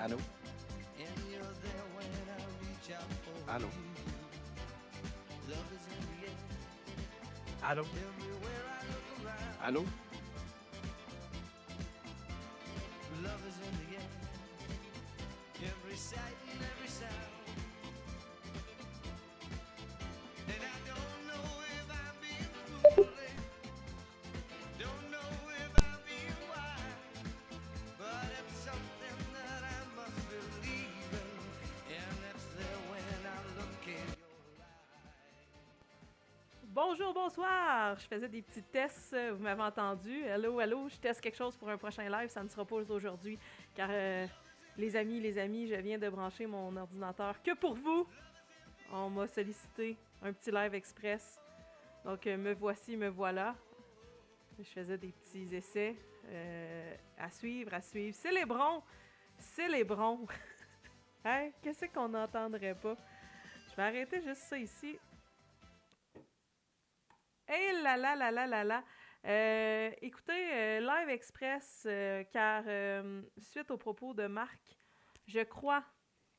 Allô? Allô? Allô? Allô? Bonjour, bonsoir! Je faisais des petits tests, vous m'avez entendu. Hello, hello, je teste quelque chose pour un prochain live, ça ne sera pas aujourd'hui, car les amis, je viens de brancher mon ordinateur que pour vous. On m'a sollicité un petit live express, donc me voici, me voilà. Je faisais des petits essais à suivre, Célébrons! Célébrons! Hein? Qu'est-ce qu'on n'entendrait pas? Je vais arrêter juste ça ici. Eh là là là là là là! Écoutez, Live Express, car suite aux propos de Marc, je crois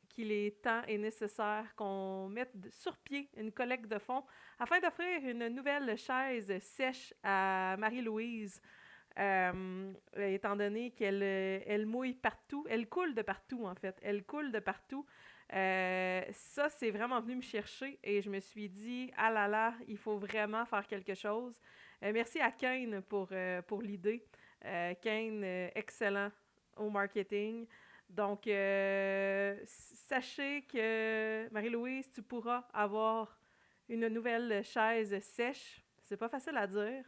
qu'il est temps et nécessaire qu'on mette sur pied une collecte de fonds afin d'offrir une nouvelle chaise sèche à Marie-Louise, étant donné qu'elle elle mouille partout, elle coule de partout en fait, elle coule de partout. Ça, c'est vraiment venu me chercher et je me suis dit, ah là là, il faut vraiment faire quelque chose. Merci à Kane pour l'idée. Kane, excellent au marketing. Donc, sachez que, Marie-Louise, tu pourras avoir une nouvelle chaise sèche. C'est pas facile à dire.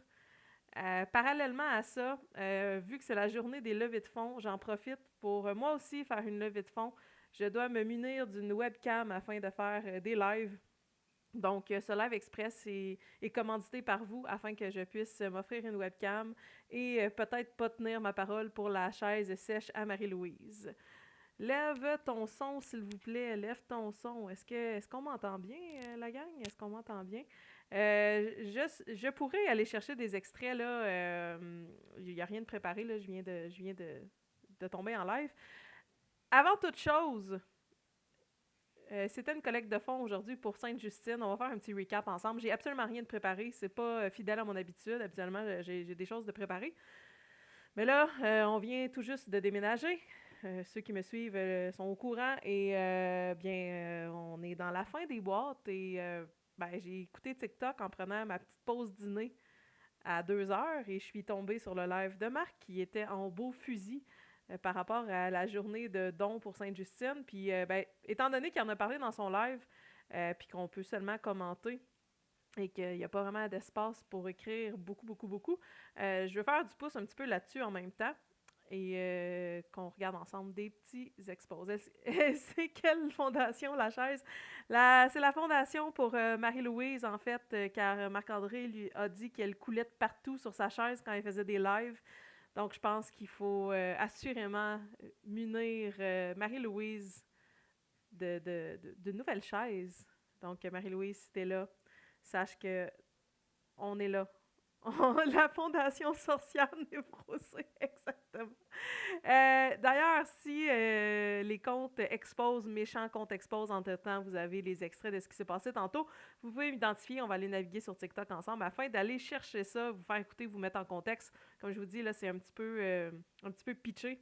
Parallèlement à ça, vu que c'est la journée des levées de fonds, j'en profite pour moi aussi faire une levée de fonds. Je dois me munir d'une webcam afin de faire des lives. Donc, ce live express est commandité par vous afin que je puisse m'offrir une webcam et peut-être pas tenir ma parole pour la chaise sèche à Marie-Louise. Lève ton son, s'il vous plaît. Lève ton son. Est-ce qu'on m'entend bien, la gang? Est-ce qu'on m'entend bien? Je pourrais aller chercher des extraits, là. Il n'y a rien de préparé, là. Je viens de tomber en live. Avant toute chose, c'était une collecte de fonds aujourd'hui pour Sainte-Justine. On va faire un petit recap ensemble. J'ai absolument rien de préparé. C'est pas fidèle à mon habitude. Habituellement, j'ai des choses de préparer. Mais là, on vient tout juste de déménager. Ceux qui me suivent sont au courant et on est dans la fin des boîtes et j'ai écouté TikTok en prenant ma petite pause dîner à 2 heures et je suis tombée sur le live de Marc qui était en beau fusil par rapport à la journée de don pour Sainte-Justine. Puis, étant donné qu'il en a parlé dans son live puis qu'on peut seulement commenter et qu'il n'y a pas vraiment d'espace pour écrire beaucoup, beaucoup, beaucoup, je veux faire du pouce un petit peu là-dessus en même temps et qu'on regarde ensemble des petits exposés. C'est quelle fondation, la chaise? C'est la fondation pour Marie-Louise, en fait, car Marc-André lui a dit qu'elle coulait de partout sur sa chaise quand elle faisait des lives. Donc, je pense qu'il faut assurément munir Marie-Louise de nouvelles chaises. Donc, Marie-Louise, si t'es là, sache que on est là. La Fondation Sorcière Névrosée, exactement. D'ailleurs, si les comptes exposent, méchants comptes exposent, entre-temps, vous avez les extraits de ce qui s'est passé tantôt, vous pouvez m'identifier, on va aller naviguer sur TikTok ensemble afin d'aller chercher ça, vous faire écouter, vous mettre en contexte. Comme je vous dis, là, c'est un petit peu pitché,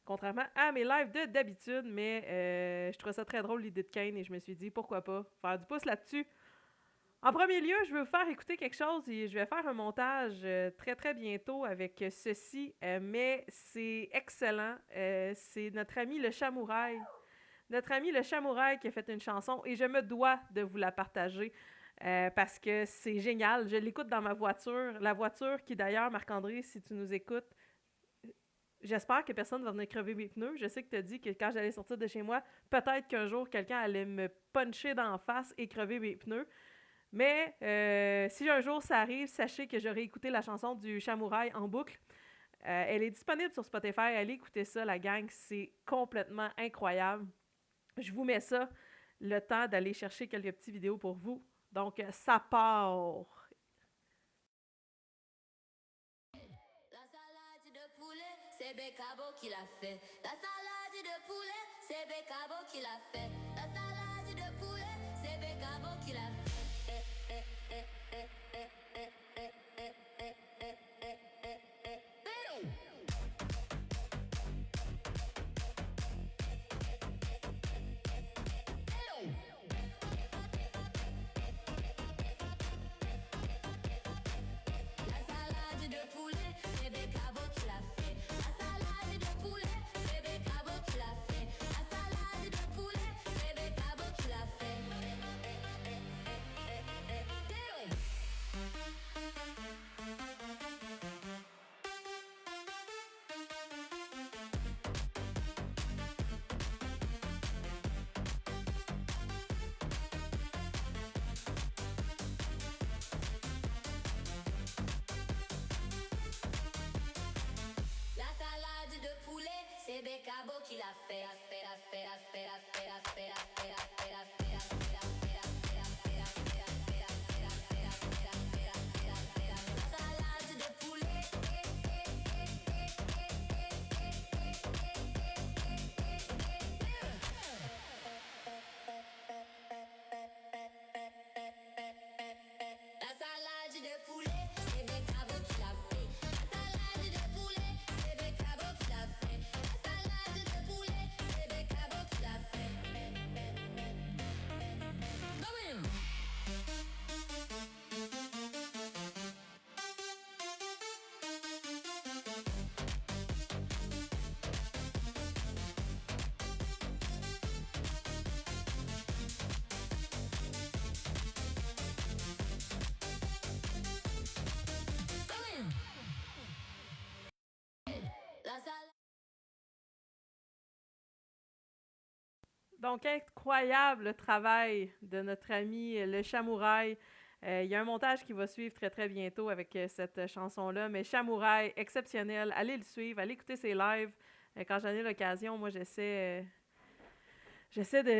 contrairement à mes lives d'habitude, mais je trouvais ça très drôle, l'idée de Kane, et je me suis dit, pourquoi pas, faire du pouce là-dessus. En premier lieu, je veux vous faire écouter quelque chose et je vais faire un montage très très bientôt avec ceci, mais c'est excellent. C'est notre ami le Chamouraï. Notre ami le Chamouraï qui a fait une chanson et je me dois de vous la partager parce que c'est génial. Je l'écoute dans ma voiture. La voiture qui d'ailleurs, Marc-André, si tu nous écoutes, j'espère que personne ne va venir crever mes pneus. Je sais que tu as dit que quand j'allais sortir de chez moi, peut-être qu'un jour, quelqu'un allait me puncher d'en face et crever mes pneus. Mais si un jour ça arrive, sachez que j'aurai écouté la chanson du Chamouraï en boucle. Elle est disponible sur Spotify. Allez écouter ça, la gang. C'est complètement incroyable. Je vous mets ça, le temps d'aller chercher quelques petites vidéos pour vous. Donc, ça part. La salade de poulet, c'est Becabo qui l'a fait. La salade salade de poulet, c'est Bécabo qui l'a fait. La salade de poulet, c'est Bécabo qui l'a fait. La salade de poulet, c'est Bécabo qui l'a fait. La salade de poulet, c'est Bécabo qui l'a fait. La salade de poulet, c'est Bécabo qui l'a fait. La salade de poulet, c'est Bécabo qui l'a fait. La salade de poulet. La salade de poulet, c'est Bécabo qui l'a fait. La salade de poulet, c'est Bécabo qui l'a fait. La salade de poulet, c'est Bécabo qui l'a fait. La salade. Donc, incroyable le travail de notre ami le Chamouraï. Il y a un montage qui va suivre très très bientôt avec cette chanson-là. Mais Chamouraï, exceptionnel. Allez le suivre, allez écouter ses lives. Quand j'en ai l'occasion, moi j'essaie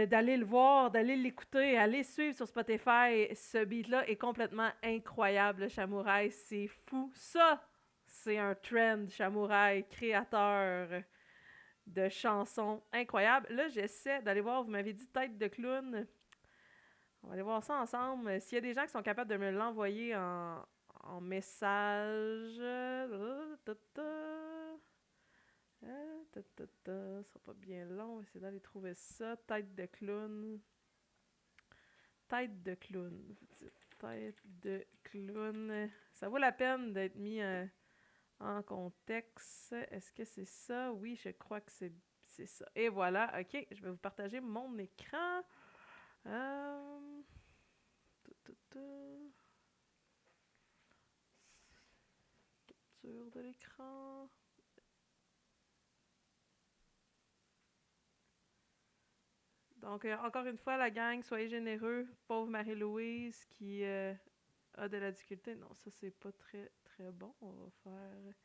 d'aller le voir, d'aller l'écouter, aller suivre sur Spotify. Ce beat-là est complètement incroyable, le Chamouraï. C'est fou. Ça, c'est un trend, Chamouraï, créateur de chansons incroyables. Là, j'essaie d'aller voir, vous m'avez dit tête de clown. On va aller voir ça ensemble. S'il y a des gens qui sont capables de me l'envoyer en message. Ça sera pas bien long. On va essayer d'aller trouver ça. Tête de clown. Tête de clown. Vous dites tête de clown. Ça vaut la peine d'être mis en contexte. Est-ce que c'est ça? Oui, je crois que c'est ça. Et voilà. OK, je vais vous partager mon écran. Capture de l'écran. Donc, encore une fois, la gang, soyez généreux. Pauvre Marie-Louise qui a de la difficulté. Non, ça, c'est pas très, très bon. On va faire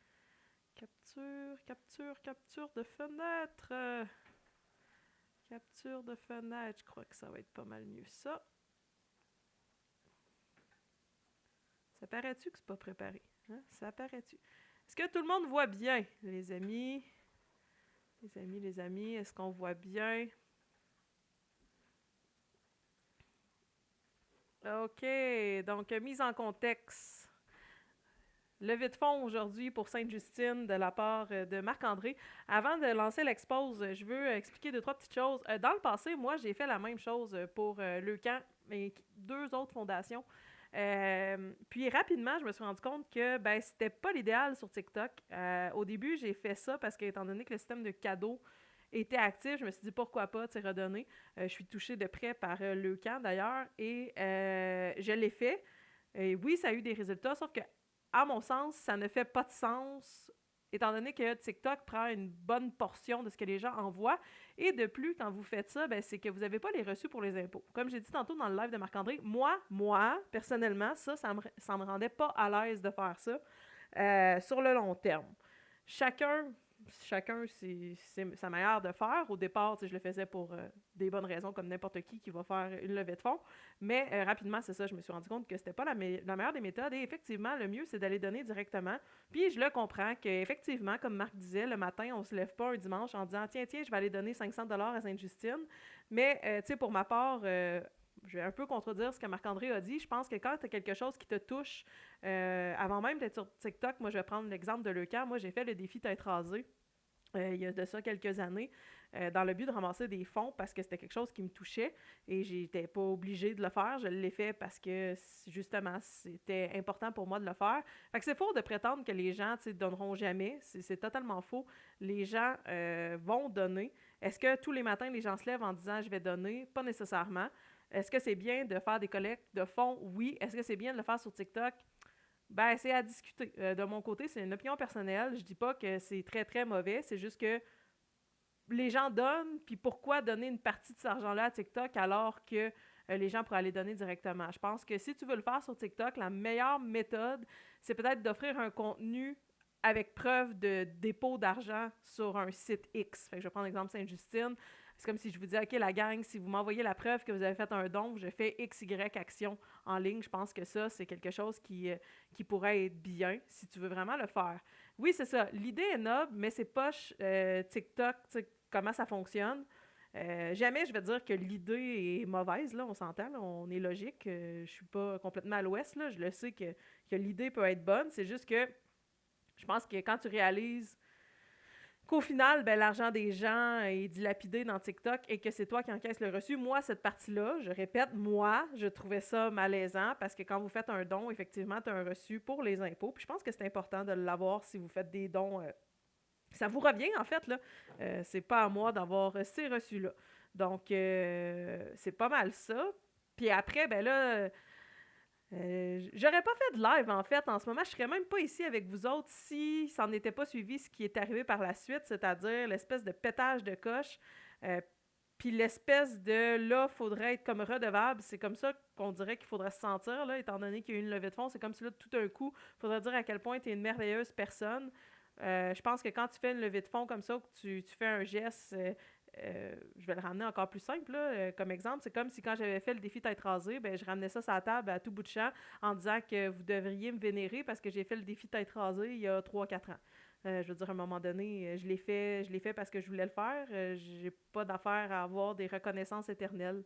capture de fenêtre. Capture de fenêtre. Je crois que ça va être pas mal mieux, ça. Ça paraît-tu que c'est pas préparé? Hein? Ça paraît-tu? Est-ce que tout le monde voit bien, les amis? Les amis, est-ce qu'on voit bien? OK, donc mise en contexte. Levée de fonds aujourd'hui pour Sainte-Justine de la part de Marc-André. Avant de lancer l'expose, je veux expliquer 2-3 petites choses. Dans le passé, moi, j'ai fait la même chose pour Leucan et 2 autres fondations. Puis rapidement, je me suis rendu compte que c'était pas l'idéal sur TikTok. Au début, j'ai fait ça parce qu'étant donné que le système de cadeaux était actif, je me suis dit pourquoi pas redonner. Je suis touchée de près par Leucan d'ailleurs et je l'ai fait. Et oui, ça a eu des résultats, sauf que à mon sens, ça ne fait pas de sens étant donné que TikTok prend une bonne portion de ce que les gens envoient. Et de plus, quand vous faites ça, c'est que vous n'avez pas les reçus pour les impôts. Comme j'ai dit tantôt dans le live de Marc-André, moi, personnellement, ça me rendait pas à l'aise de faire ça sur le long terme. Chacun chacun, c'est sa manière de faire. Au départ, je le faisais pour des bonnes raisons, comme n'importe qui va faire une levée de fonds. Mais rapidement, c'est ça, je me suis rendu compte que c'était pas la meilleure des méthodes. Et effectivement, le mieux, c'est d'aller donner directement. Puis je le comprends qu'effectivement, comme Marc disait, le matin, on se lève pas un dimanche en disant « Tiens, je vais aller donner 500 $ à Sainte-Justine. » Mais, tu sais, pour ma part... je vais un peu contredire ce que Marc-André a dit. Je pense que quand tu as quelque chose qui te touche, avant même d'être sur TikTok, moi, je vais prendre l'exemple de Leucan. Moi, j'ai fait le défi tête rasée il y a de ça quelques années, dans le but de ramasser des fonds parce que c'était quelque chose qui me touchait et j'étais pas obligée de le faire. Je l'ai fait parce que, justement, c'était important pour moi de le faire. Fait que c'est faux de prétendre que les gens, donneront jamais. C'est totalement faux. Les gens vont donner. Est-ce que tous les matins, les gens se lèvent en disant « je vais donner » ? Pas nécessairement. Est-ce que c'est bien de faire des collectes de fonds? Oui. Est-ce que c'est bien de le faire sur TikTok? Ben, c'est à discuter. De mon côté, c'est une opinion personnelle. Je dis pas que c'est très, très mauvais. C'est juste que les gens donnent, puis pourquoi donner une partie de cet argent-là à TikTok alors que les gens pourraient aller donner directement? Je pense que si tu veux le faire sur TikTok, la meilleure méthode, c'est peut-être d'offrir un contenu avec preuve de dépôt d'argent sur un site X. Fait que je vais prendre l'exemple Sainte-Justine. C'est comme si je vous disais, OK, la gang, si vous m'envoyez la preuve que vous avez fait un don, je fais XY action en ligne. Je pense que ça, c'est quelque chose qui pourrait être bien si tu veux vraiment le faire. Oui, c'est ça. L'idée est noble, mais c'est pas TikTok, comment ça fonctionne. Jamais je vais dire que l'idée est mauvaise, là, on s'entend, là, on est logique. Je suis pas complètement à l'ouest, là, je le sais que l'idée peut être bonne. C'est juste que je pense que quand tu réalises qu'au final, ben, l'argent des gens est dilapidé dans TikTok et que c'est toi qui encaisses le reçu. Moi, cette partie-là, je répète, moi, je trouvais ça malaisant parce que quand vous faites un don, effectivement, tu as un reçu pour les impôts. Puis je pense que c'est important de l'avoir si vous faites des dons. Ça vous revient, en fait, là. C'est pas à moi d'avoir ces reçus-là. Donc, c'est pas mal ça. Puis après, ben là... j'aurais pas fait de live, en fait, en ce moment. Je serais même pas ici avec vous autres si ça n'était pas suivi ce qui est arrivé par la suite, c'est-à-dire l'espèce de pétage de coche, puis l'espèce de « là, faudrait être comme redevable ». C'est comme ça qu'on dirait qu'il faudrait se sentir, là, étant donné qu'il y a eu une levée de fonds. C'est comme si, là, tout d'un coup, il faudrait dire à quel point tu es une merveilleuse personne. Je pense que quand tu fais une levée de fonds comme ça, que tu fais un geste... je vais le ramener encore plus simple là, comme exemple. C'est comme si quand j'avais fait le défi tête rasée, ben, je ramenais ça sur la table à tout bout de champ en disant que vous devriez me vénérer parce que j'ai fait le défi tête rasée il y a 3-4 ans. Je veux dire, à un moment donné, je l'ai fait parce que je voulais le faire. J'ai pas d'affaire à avoir des reconnaissances éternelles.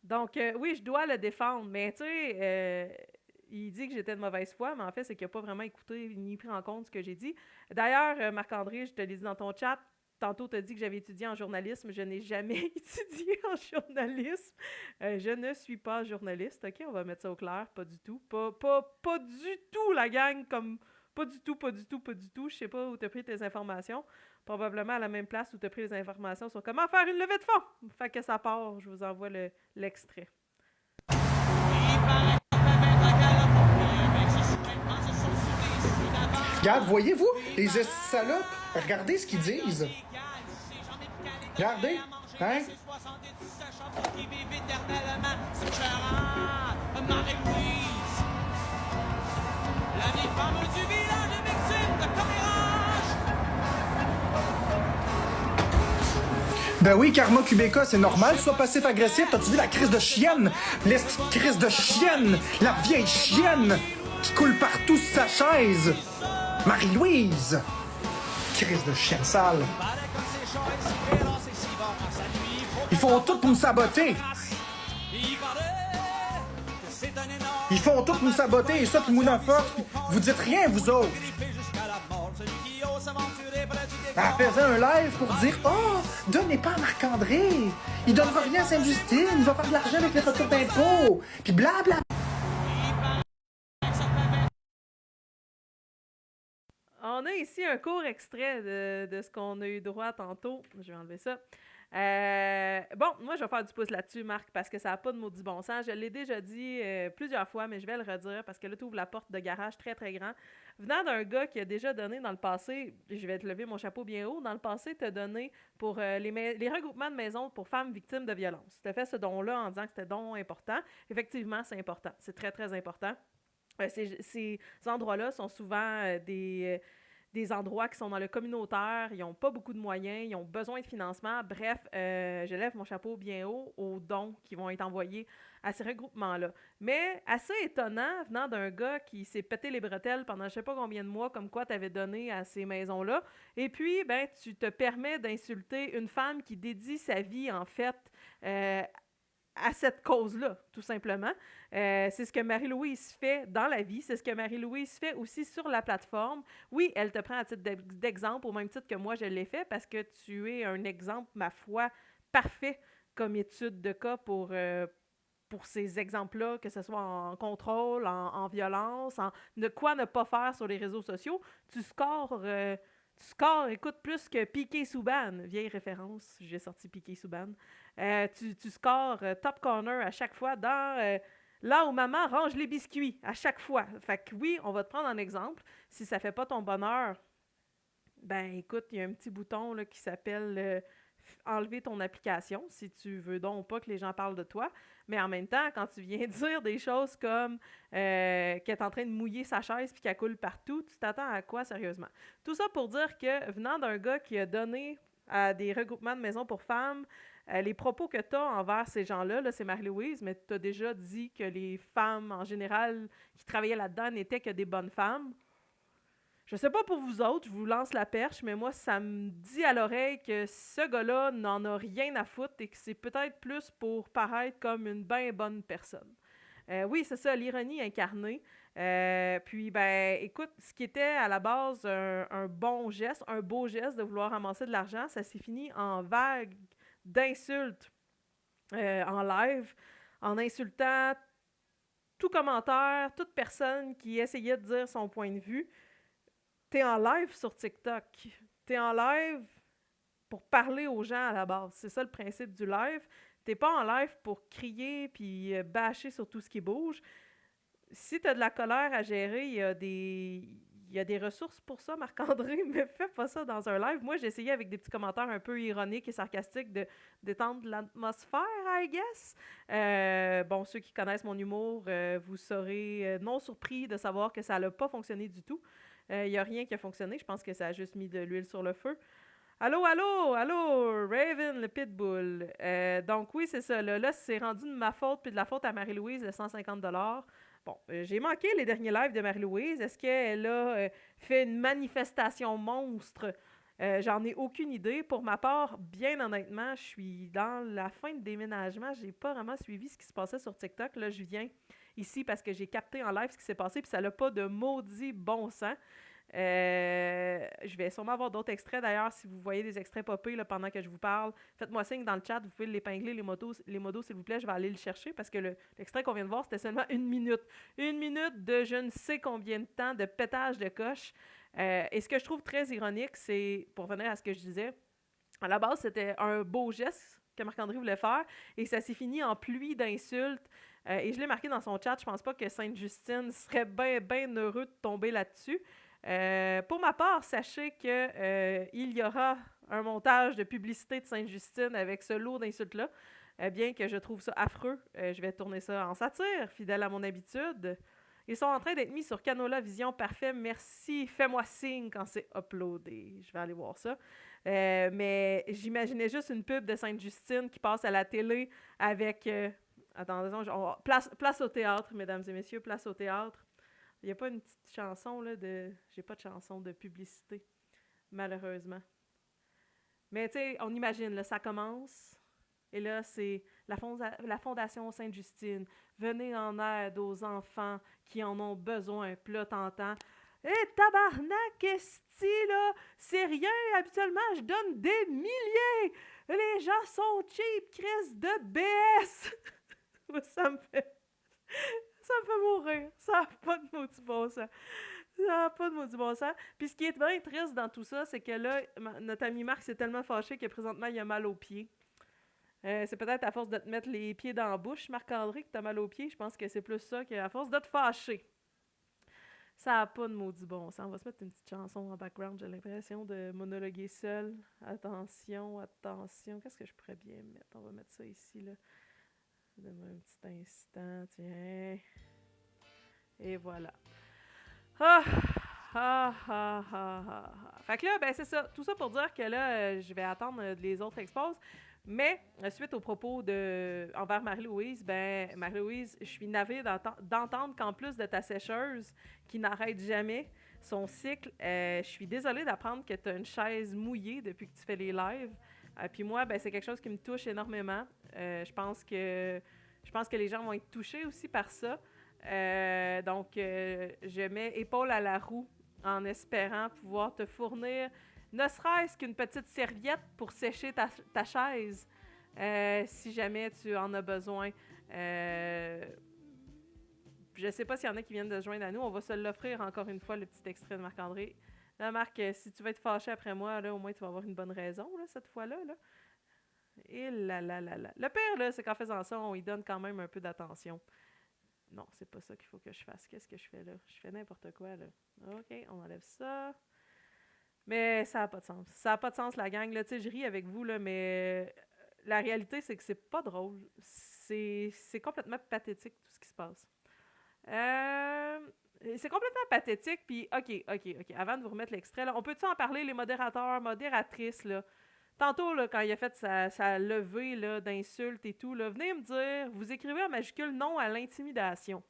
Donc, oui, je dois le défendre, mais tu sais... il dit que j'étais de mauvaise foi, mais en fait, c'est qu'il n'a pas vraiment écouté ni pris en compte ce que j'ai dit. D'ailleurs, Marc-André, je te l'ai dit dans ton chat, tantôt, tu as dit que j'avais étudié en journalisme. Je n'ai jamais étudié en journalisme. Je ne suis pas journaliste. OK, on va mettre ça au clair. Pas du tout. Pas du tout, la gang. Comme pas du tout. Je sais pas où tu as pris tes informations. Probablement à la même place où tu as pris les informations sur comment faire une levée de fonds. Fait que ça part. Je vous envoie l'extrait. Regarde, voyez-vous, les salopes, regardez ce qu'ils disent. Regardez, hein? Ben oui, Karma Kubeka, c'est normal, sois passif-agressif. T'as-tu vu la crise de chienne? L'est crise de chienne! La vieille chienne qui coule partout sur sa chaise! Marie-Louise! Crise de chienne sale! Ils font tout pour me saboter! Ils font tout pour me saboter, et ça, puis Mounafox, vous dites rien, vous autres! Elle faisait un live pour dire « Oh, donnez pas à Marc-André! Il donnera rien à Sainte-Justine, il va faire de l'argent avec les retours d'impôts! » Puis blabla! On a ici un court extrait de ce qu'on a eu droit tantôt. Je vais enlever ça. Bon, moi, je vais faire du pouce là-dessus, Marc, parce que ça n'a pas de maudit bon sens. Je l'ai déjà dit plusieurs fois, mais je vais le redire parce que là, tu ouvres la porte de garage très, très grand. Venant d'un gars qui a déjà donné dans le passé, je vais te lever mon chapeau bien haut, dans le passé, tu as donné pour les regroupements de maisons pour femmes victimes de violences. Tu as fait ce don-là en disant que c'était don important. Effectivement, c'est important. C'est très, très important. Ces endroits-là sont souvent des des endroits qui sont dans le communautaire, ils n'ont pas beaucoup de moyens, ils ont besoin de financement. Bref, je lève mon chapeau bien haut aux dons qui vont être envoyés à ces regroupements-là. Mais assez étonnant, venant d'un gars qui s'est pété les bretelles pendant je sais pas combien de mois, comme quoi tu avais donné à ces maisons-là, et puis, ben, tu te permets d'insulter une femme qui dédie sa vie, en fait, à cette cause-là, tout simplement. C'est ce que Marie-Louise fait dans la vie, c'est ce que Marie-Louise fait aussi sur la plateforme. Oui, elle te prend à titre d'exemple, au même titre que moi je l'ai fait, parce que tu es un exemple, ma foi, parfait comme étude de cas pour ces exemples-là, que ce soit en contrôle, en violence, en de quoi ne pas faire sur les réseaux sociaux. Tu scores, écoute, plus que Piqué Souban, vieille référence, j'ai sorti Piqué Souban. Tu scores top corner à chaque fois dans là où maman range les biscuits, à chaque fois. Fait que oui, on va te prendre en exemple. Si ça fait pas ton bonheur, ben écoute, il y a un petit bouton là, qui s'appelle enlever ton application, si tu veux donc pas que les gens parlent de toi. Mais en même temps, quand tu viens dire des choses comme qu'elle est en train de mouiller sa chaise puis qu'elle coule partout, tu t'attends à quoi sérieusement? Tout ça pour dire que venant d'un gars qui a donné à des regroupements de maisons pour femmes, les propos que tu as envers ces gens-là, là, c'est Marie-Louise, mais tu as déjà dit que les femmes en général qui travaillaient là-dedans n'étaient que des bonnes femmes. Je sais pas pour vous autres, je vous lance la perche, mais moi, ça me dit à l'oreille que ce gars-là n'en a rien à foutre et que c'est peut-être plus pour paraître comme une bien bonne personne. Oui, c'est ça, l'ironie incarnée. Puis, ben, écoute, ce qui était à la base un bon geste, un beau geste de vouloir ramasser de l'argent, ça s'est fini en vague d'insultes en live, en insultant tout commentaire, toute personne qui essayait de dire son point de vue. T'es en live sur TikTok. T'es en live pour parler aux gens à la base. C'est ça le principe du live. T'es pas en live pour crier puis bâcher sur tout ce qui bouge. Si t'as de la colère à gérer, il y a des ressources pour ça, Marc-André, mais fais pas ça dans un live. Moi, j'ai essayé avec des petits commentaires un peu ironiques et sarcastiques de détendre l'atmosphère, I guess. Bon, ceux qui connaissent mon humour, vous serez non surpris de savoir que ça n'a pas fonctionné du tout. Il n'y a rien qui a fonctionné. Je pense que ça a juste mis de l'huile sur le feu. Allô, allô, allô, Raven, le pitbull. Donc oui, c'est ça. Là, c'est rendu de ma faute puis de la faute à Marie-Louise de 150 $. Bon, j'ai manqué les derniers lives de Marie-Louise. Est-ce qu'elle a fait une manifestation monstre? J'en ai aucune idée. Pour ma part, bien honnêtement, je suis dans la fin de déménagement. J'ai pas vraiment suivi ce qui se passait sur TikTok. Là, je viens ici parce que j'ai capté en live ce qui s'est passé, puis ça n'a pas de maudit bon sens. Je vais sûrement avoir d'autres extraits. D'ailleurs, si vous voyez des extraits popper là, pendant que je vous parle, faites-moi signe dans le chat. Vous pouvez l'épingler, les modos, s'il vous plaît. Je vais aller le chercher parce que l'extrait qu'on vient de voir, c'était seulement 1 minute. 1 minute de je ne sais combien de temps de pétage de coche. Et ce que je trouve très ironique, c'est, pour revenir à ce que je disais, à la base, c'était un beau geste que Marc-André voulait faire et ça s'est fini en pluie d'insultes. Et je l'ai marqué dans son chat, je pense pas que Sainte-Justine serait bien heureux de tomber là-dessus. Pour ma part, sachez que il y aura un montage de publicité de Sainte-Justine avec ce lot d'insultes-là. Bien que je trouve ça affreux, je vais tourner ça en satire, fidèle à mon habitude. Ils sont en train d'être mis sur Canola Vision. Parfait, merci. Fais-moi signe quand c'est uploadé. Je vais aller voir ça. Mais j'imaginais juste une pub de Sainte-Justine qui passe à la télé avec... attendez, place au théâtre, mesdames et messieurs, place au théâtre. Il n'y a pas une petite chanson, là, de... J'ai pas de chanson de publicité, malheureusement. Mais, tu sais, on imagine, là, ça commence... Et là, c'est la Fondation Sainte-Justine. Venez en aide aux enfants qui en ont besoin. Puis là, t'entends... tabarnak, esti, là! C'est rien, habituellement, je donne des milliers! Les gens sont cheap, crise de BS! Ça me fait mourir. Ça n'a pas de maudit bon sens. Ça n'a pas de maudit bon sens. Puis ce qui est bien triste dans tout ça, c'est que là, notre ami Marc s'est tellement fâché que présentement, il a mal aux pieds. C'est peut-être à force de te mettre les pieds dans la bouche, Marc-André, que t'as mal aux pieds. Je pense que c'est plus ça qu'à force de te fâcher. Ça n'a pas de maudit bon sens. On va se mettre une petite chanson en background. J'ai l'impression de monologuer seul. Attention, attention. Qu'est-ce que je pourrais bien mettre? On va mettre ça ici, là. Donne-moi un petit instant, tiens. Et voilà. Ah! Ha, ha, ha, ha, ha. Fait que là, ben c'est ça. Tout ça pour dire que là, je vais attendre les autres exposes. Mais, suite aux propos envers Marie-Louise, ben, Marie-Louise, je suis navée d'entendre qu'en plus de ta sécheuse, qui n'arrête jamais son cycle, je suis désolée d'apprendre que tu as une chaise mouillée depuis que tu fais les lives. Puis moi, ben, c'est quelque chose qui me touche énormément. Je pense que les gens vont être touchés aussi par ça. Donc, je mets épaule à la roue en espérant pouvoir te fournir ne serait-ce qu'une petite serviette pour sécher ta chaise, si jamais tu en as besoin. Je sais pas s'il y en a qui viennent de se joindre à nous. On va se l'offrir encore une fois, le petit extrait de Marc-André. Là, Marc, si tu veux être fâché après moi, là, au moins tu vas avoir une bonne raison là, cette fois-là. Là. Et là. Le pire, là, c'est qu'en faisant ça, on y donne quand même un peu d'attention. Non, c'est pas ça qu'il faut que je fasse. Qu'est-ce que je fais là? Je fais n'importe quoi, là. OK, on enlève ça. Mais ça n'a pas de sens. Ça n'a pas de sens, la gang. Là, tu sais, je ris avec vous, là, mais la réalité, c'est que c'est pas drôle. C'est complètement pathétique, tout ce qui se passe. C'est complètement pathétique, puis OK. Avant de vous remettre l'extrait, là, on peut-tu en parler, les modérateurs, modératrices, là? Tantôt, là, quand il a fait sa levée là, d'insultes et tout, là, venez me dire, vous écrivez en majuscule non à l'intimidation.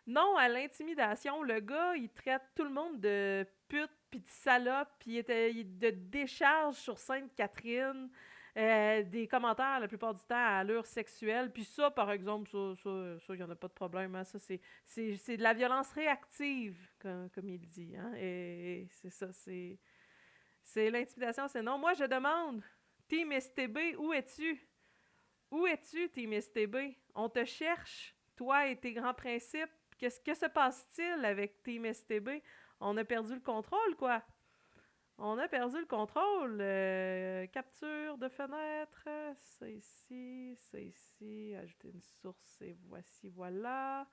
Non à l'intimidation. Le gars, il traite tout le monde de pute, puis de salope, puis il de décharge sur Sainte-Catherine, des commentaires la plupart du temps à allure sexuelle. Puis ça, par exemple, ça il n'y en a pas de problème. Hein. Ça, c'est de la violence réactive, comme il dit. Hein. Et c'est ça, c'est l'intimidation, c'est non. Moi, je demande, Team STB, où es-tu? Où es-tu, Team STB? On te cherche, toi et tes grands principes. Que se passe-t-il avec Team STB? On a perdu le contrôle, quoi. On a perdu le contrôle. Capture de fenêtre. C'est ici. Ajouter une source et voici, voilà.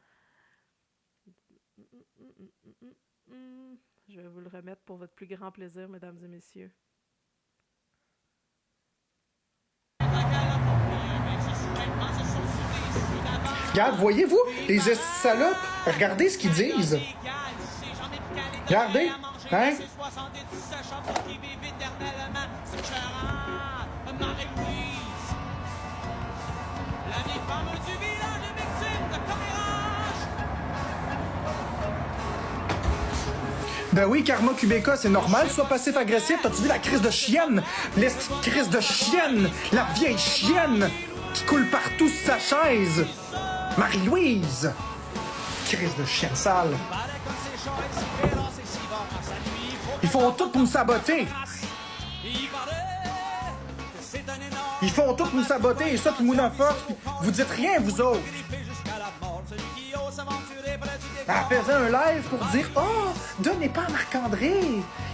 Je vais vous le remettre pour votre plus grand plaisir, mesdames et messieurs. Regarde, voyez-vous, les salopes, regardez ce qu'ils disent. Regardez, hein? Ben oui, Karma Kubeka, c'est normal, sois passif-agressif. T'as-tu vu la crise de chienne? L'est crise de chienne! La vieille chienne qui coule partout sur sa chaise! Marie-Louise! Crise de chienne sale! Ils font tout pour me saboter! Ils font tout pour me saboter, et ça, puis Mounafox, puis vous dites rien, vous autres! Elle faisait un live pour dire « Oh, donnez pas à Marc-André!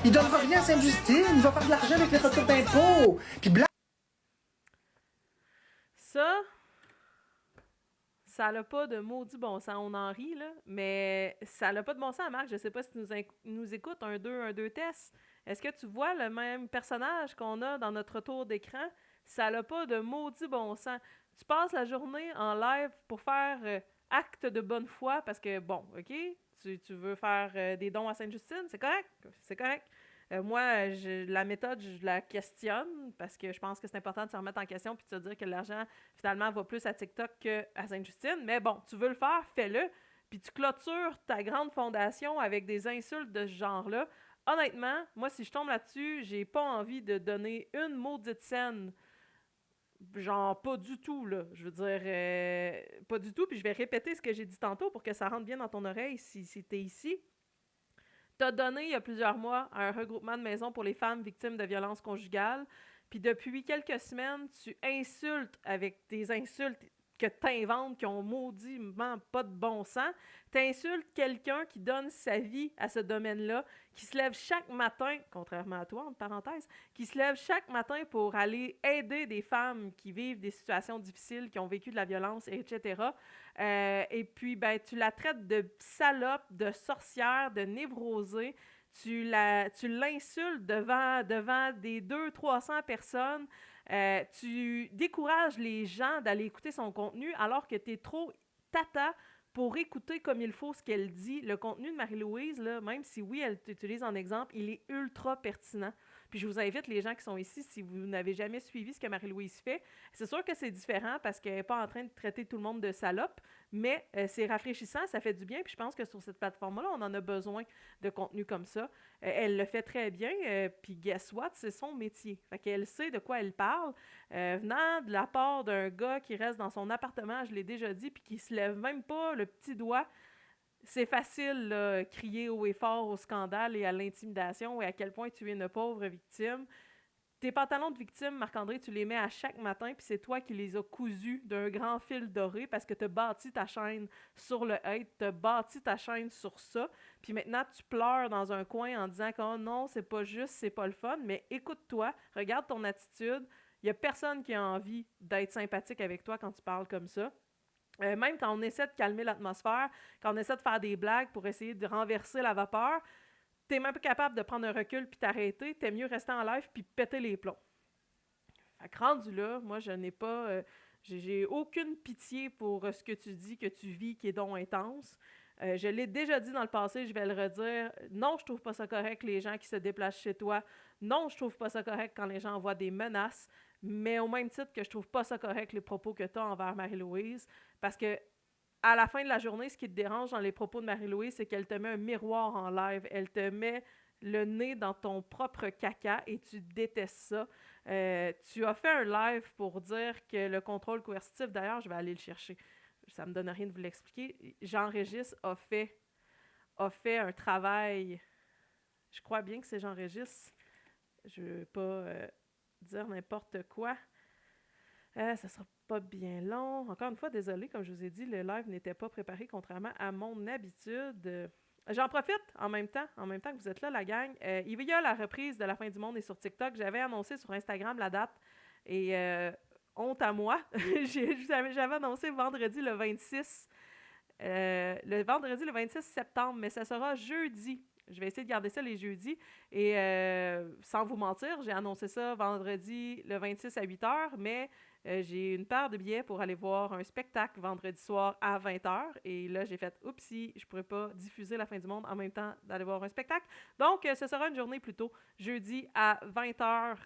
Il donnera rien à Sainte-Justine! Il va faire de l'argent avec les retours d'impôts! » Puis bla... Ça n'a pas de maudit bon sens. On en rit, là, mais ça n'a pas de bon sens, Marc. Je sais pas si tu nous écoutes, un 2 test. Est-ce que tu vois le même personnage qu'on a dans notre tour d'écran? Ça n'a pas de maudit bon sens. Tu passes la journée en live pour faire acte de bonne foi parce que, bon, OK, tu veux faire des dons à Sainte-Justine, c'est correct? C'est correct. Moi, la méthode, je la questionne parce que je pense que c'est important de se remettre en question puis de se dire que l'argent, finalement, va plus à TikTok qu'à Sainte-Justine. Mais bon, tu veux le faire, fais-le. Puis tu clôtures ta grande fondation avec des insultes de ce genre-là. Honnêtement, moi, si je tombe là-dessus, j'ai pas envie de donner une maudite scène. Genre, pas du tout, là. Je veux dire, pas du tout. Puis je vais répéter ce que j'ai dit tantôt pour que ça rentre bien dans ton oreille si t'es ici. T'as donné, il y a plusieurs mois, un regroupement de maisons pour les femmes victimes de violences conjugales. Puis depuis quelques semaines, tu insultes avec des insultes que t'inventes, qui ont maudiment pas de bon sens. T'insultes quelqu'un qui donne sa vie à ce domaine-là, qui se lève chaque matin, contrairement à toi, entre parenthèses, qui se lève chaque matin pour aller aider des femmes qui vivent des situations difficiles, qui ont vécu de la violence, etc. Et puis, ben, tu la traites de salope, de sorcière, de névrosée. Tu l'insultes devant des 200-300 personnes. Tu décourages les gens d'aller écouter son contenu alors que tu es trop tata pour écouter comme il faut ce qu'elle dit. Le contenu de Marie-Louise, là, même si oui, elle t'utilise en exemple, il est ultra pertinent. Puis je vous invite, les gens qui sont ici, si vous n'avez jamais suivi ce que Marie-Louise fait, c'est sûr que c'est différent parce qu'elle n'est pas en train de traiter tout le monde de salope, mais c'est rafraîchissant, ça fait du bien. Puis je pense que sur cette plateforme-là, on en a besoin de contenu comme ça. Elle le fait très bien, puis guess what? C'est son métier. Fait qu'elle sait de quoi elle parle. Venant de la part d'un gars qui reste dans son appartement, je l'ai déjà dit, puis qui se lève même pas le petit doigt, c'est facile, là, crier haut et fort au scandale et à l'intimidation et à quel point tu es une pauvre victime. Tes pantalons de victime, Marc-André, tu les mets à chaque matin, puis c'est toi qui les as cousus d'un grand fil doré parce que tu as bâti ta chaîne sur le hate, tu as bâti ta chaîne sur ça, puis maintenant tu pleures dans un coin en disant que oh non, c'est pas juste, c'est pas le fun, mais écoute-toi, regarde ton attitude, il y a personne qui a envie d'être sympathique avec toi quand tu parles comme ça. Même quand on essaie de calmer l'atmosphère, quand on essaie de faire des blagues pour essayer de renverser la vapeur, t'es même pas capable de prendre un recul puis t'arrêter, t'es mieux rester en live puis péter les plombs. Fait que rendu là, moi je n'ai pas... j'ai aucune pitié pour ce que tu dis, que tu vis, qui est donc intense. Je l'ai déjà dit dans le passé, je vais le redire. Non, je trouve pas ça correct les gens qui se déplacent chez toi. Non, je trouve pas ça correct quand les gens envoient des menaces. Mais au même titre que je trouve pas ça correct les propos que tu as envers Marie-Louise. Parce que à la fin de la journée, ce qui te dérange dans les propos de Marie-Louise, c'est qu'elle te met un miroir en live. Elle te met le nez dans ton propre caca et tu détestes ça. Tu as fait un live pour dire que le contrôle coercitif, d'ailleurs, je vais aller le chercher. Ça me donne rien de vous l'expliquer. Jean-Régis a fait un travail. Je crois bien que c'est Jean-Régis. Je ne veux pas dire n'importe quoi. Ça sera pas bien long. Encore une fois, désolé, comme je vous ai dit, le live n'était pas préparé contrairement à mon habitude. J'en profite en même temps que vous êtes là, la gang. Il y a la reprise de La Fin du Monde et sur TikTok. J'avais annoncé sur Instagram la date et honte à moi. J'avais annoncé vendredi le 26. Le vendredi le 26 septembre, mais ça sera jeudi. Je vais essayer de garder ça les jeudis. Et sans vous mentir, j'ai annoncé ça vendredi le 26 à 8h, mais j'ai une paire de billets pour aller voir un spectacle vendredi soir à 20h. Et là, j'ai fait « Oupsie, je ne pourrais pas diffuser La Fin du Monde en même temps d'aller voir un spectacle. » Donc, ce sera une journée plutôt jeudi à 20h,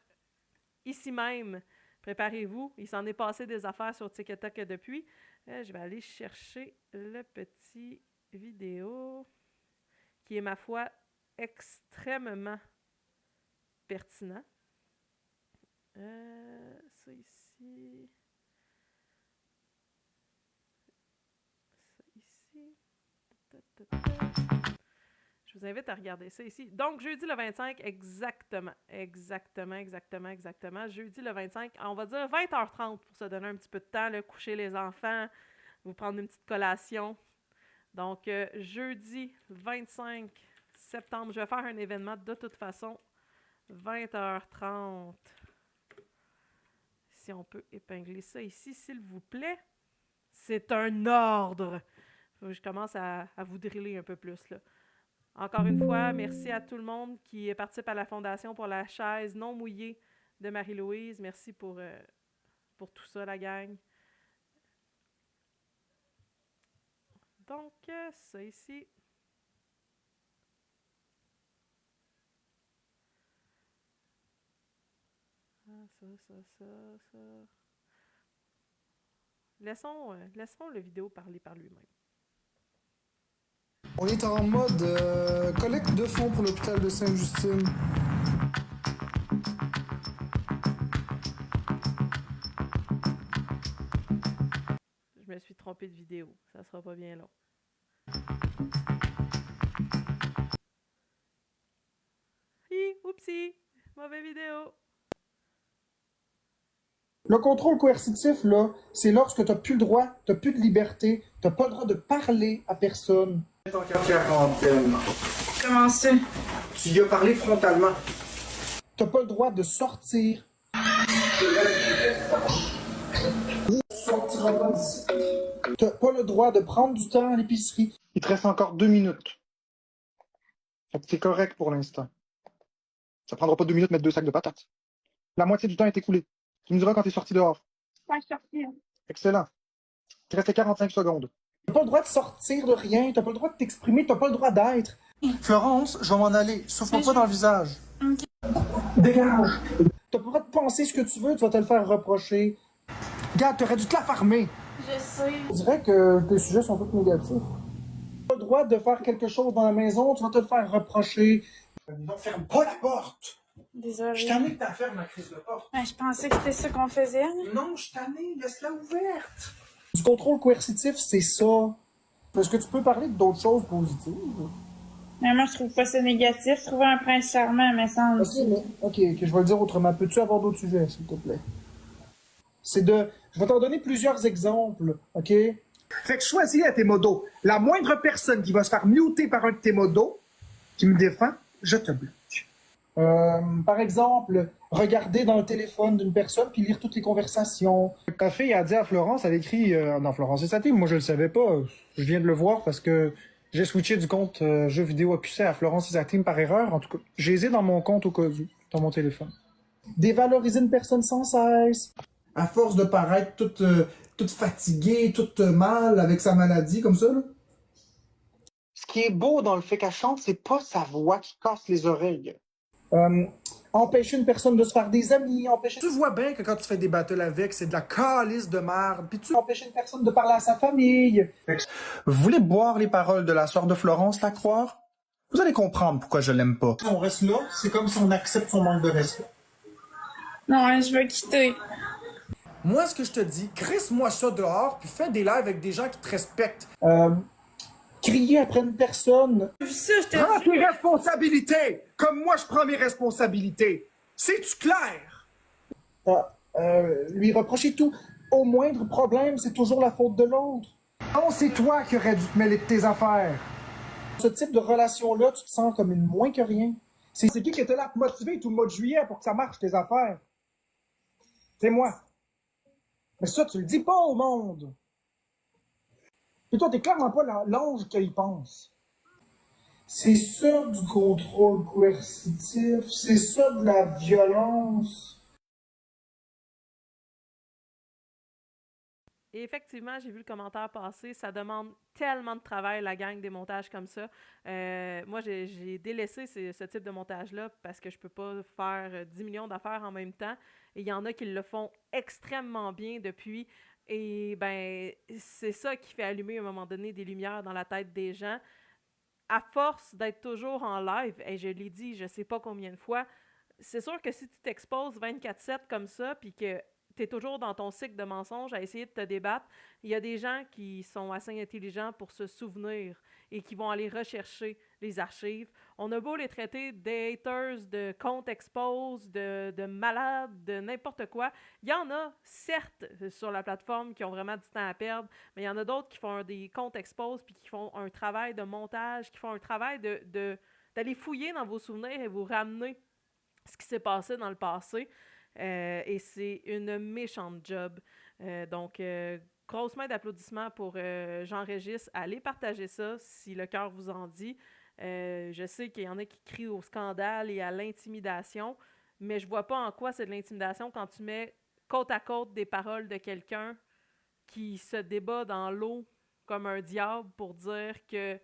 ici même. Préparez-vous, il s'en est passé des affaires sur TikTok depuis. Je vais aller chercher le petit vidéo qui est, ma foi, extrêmement pertinent. Ça ici. Ça ici. Je vous invite à regarder ça ici. Donc, jeudi le 25, exactement. Jeudi le 25, on va dire 20h30 pour se donner un petit peu de temps, là, coucher les enfants, vous prendre une petite collation. Donc, jeudi 25 septembre, je vais faire un événement de toute façon. 20h30. Si on peut épingler ça ici, s'il vous plaît. C'est un ordre. Faut que je commence à vous driller un peu plus, là. Encore une fois, merci à tout le monde qui participe à la Fondation pour la chaise non mouillée de Marie-Louise. Merci pour tout ça, la gang. Donc, ça ici. Ça. Laissons le vidéo parler par lui-même. On est en mode collecte de fonds pour l'hôpital de Sainte-Justine. Je me suis trompée de vidéo. Ça sera pas bien long. Oupsie! Mauvaise vidéo! Le contrôle coercitif, là, c'est lorsque t'as plus le droit, t'as plus de liberté, t'as pas le droit de parler à personne. En quarantaine. Comment ça? Tu y as parlé frontalement. T'as pas le droit de sortir. T'as pas le droit de prendre du temps à l'épicerie. Il te reste encore 2 minutes. Fait que c'est correct pour l'instant. Ça prendra pas 2 minutes de mettre 2 sacs de patates. La moitié du temps est écoulé. Tu me diras quand t'es sorti dehors. Ouais, je suis sortie. Excellent. Il te restait 45 secondes. T'as pas le droit de sortir de rien, t'as pas le droit de t'exprimer, t'as pas le droit d'être. Florence, je vais m'en aller. Souffle pas dans le visage. Dégage! T'as pas le droit de penser ce que tu veux, tu vas te le faire reprocher. Regarde, t'aurais dû te la farmer. Je sais. On dirait que tes sujets sont tous négatifs. T'as pas le droit de faire quelque chose dans la maison, tu vas te le faire reprocher. Non, ferme pas la porte! Désolée. Je t'en ai que t'as fermé ma crise de porte. Je pensais que c'était ça qu'on faisait. Non, je t'en ai, laisse-la ouverte. Du contrôle coercitif, c'est ça. Est-ce que tu peux parler d'autres choses positives? Mais moi, je trouve pas ça négatif. Trouver un prince charmant, mais sans... Ok, je vais le dire autrement. Peux-tu avoir d'autres sujets, s'il te plaît? Je vais t'en donner plusieurs exemples, ok? Fait que choisis à tes modos. La moindre personne qui va se faire muter par un de tes modos, qui me défend, je te bloque. Par exemple, regarder dans le téléphone d'une personne puis lire toutes les conversations. Ta fille a dit à Florence, elle écrit non, Florence et sa team, moi je le savais pas. Je viens de le voir parce que j'ai switché du compte jeux vidéo accusé à Florence et sa team par erreur. En tout cas, j'ai les ai dans mon compte au cas où, dans mon téléphone. Dévaloriser une personne sans cesse. À force de paraître toute fatiguée, toute mal avec sa maladie, comme ça, là. Ce qui est beau dans le fait qu'elle chante, c'est pas sa voix qui casse les oreilles. Empêcher une personne de se faire des amis, empêcher... Tu vois bien que quand tu fais des battles avec, c'est de la calice de merde, puis tu empêcher une personne de parler à sa famille. Vous voulez boire les paroles de la sœur de Florence Lacroix? Vous allez comprendre pourquoi je l'aime pas. On reste là, c'est comme si on accepte son manque de respect. Non, je veux quitter. Moi, ce que je te dis, crisse-moi ça dehors, puis fais des lives avec des gens qui te respectent. Crier après une personne. Ça, je te Prends dis. tes responsabilités, comme moi je prends mes responsabilités. C'est-tu clair? Lui reprocher tout. Au moindre problème, c'est toujours la faute de l'autre. Non, c'est toi qui aurais dû te mêler de tes affaires. Ce type de relation-là, tu te sens comme une moins que rien. C'est qui était là pour motiver tout le mois de juillet pour que ça marche tes affaires? C'est moi. Mais ça, tu le dis pas au monde. Et toi, t'es clairement pas l'ange qu'il pense. C'est ça du contrôle coercitif, c'est ça de la violence. Et effectivement, j'ai vu le commentaire passer. Ça demande tellement de travail, la gang des montages comme ça. Moi, j'ai délaissé ce type de montage-là parce que je peux pas faire 10 millions d'affaires en même temps. Et il y en a qui le font extrêmement bien depuis. Et ben, c'est ça qui fait allumer à un moment donné des lumières dans la tête des gens. À force d'être toujours en live, et je l'ai dit je sais pas combien de fois, c'est sûr que si tu t'exposes 24/7 comme ça, puis que tu es toujours dans ton cycle de mensonges à essayer de te débattre, il y a des gens qui sont assez intelligents pour se souvenir et qui vont aller rechercher les archives. On a beau les traiter de haters, de comptes expose, de malades, de n'importe quoi. Il y en a, certes, sur la plateforme qui ont vraiment du temps à perdre, mais il y en a d'autres qui font des comptes expose puis qui font un travail de montage, qui font un travail d'aller fouiller dans vos souvenirs et vous ramener ce qui s'est passé dans le passé. Et c'est une méchante job. Donc, grosse main d'applaudissements pour Jean-Régis. Allez partager ça si le cœur vous en dit. Je sais qu'il y en a qui crient au scandale et à l'intimidation, mais je vois pas en quoi c'est de l'intimidation quand tu mets côte à côte des paroles de quelqu'un qui se débat dans l'eau comme un diable pour dire que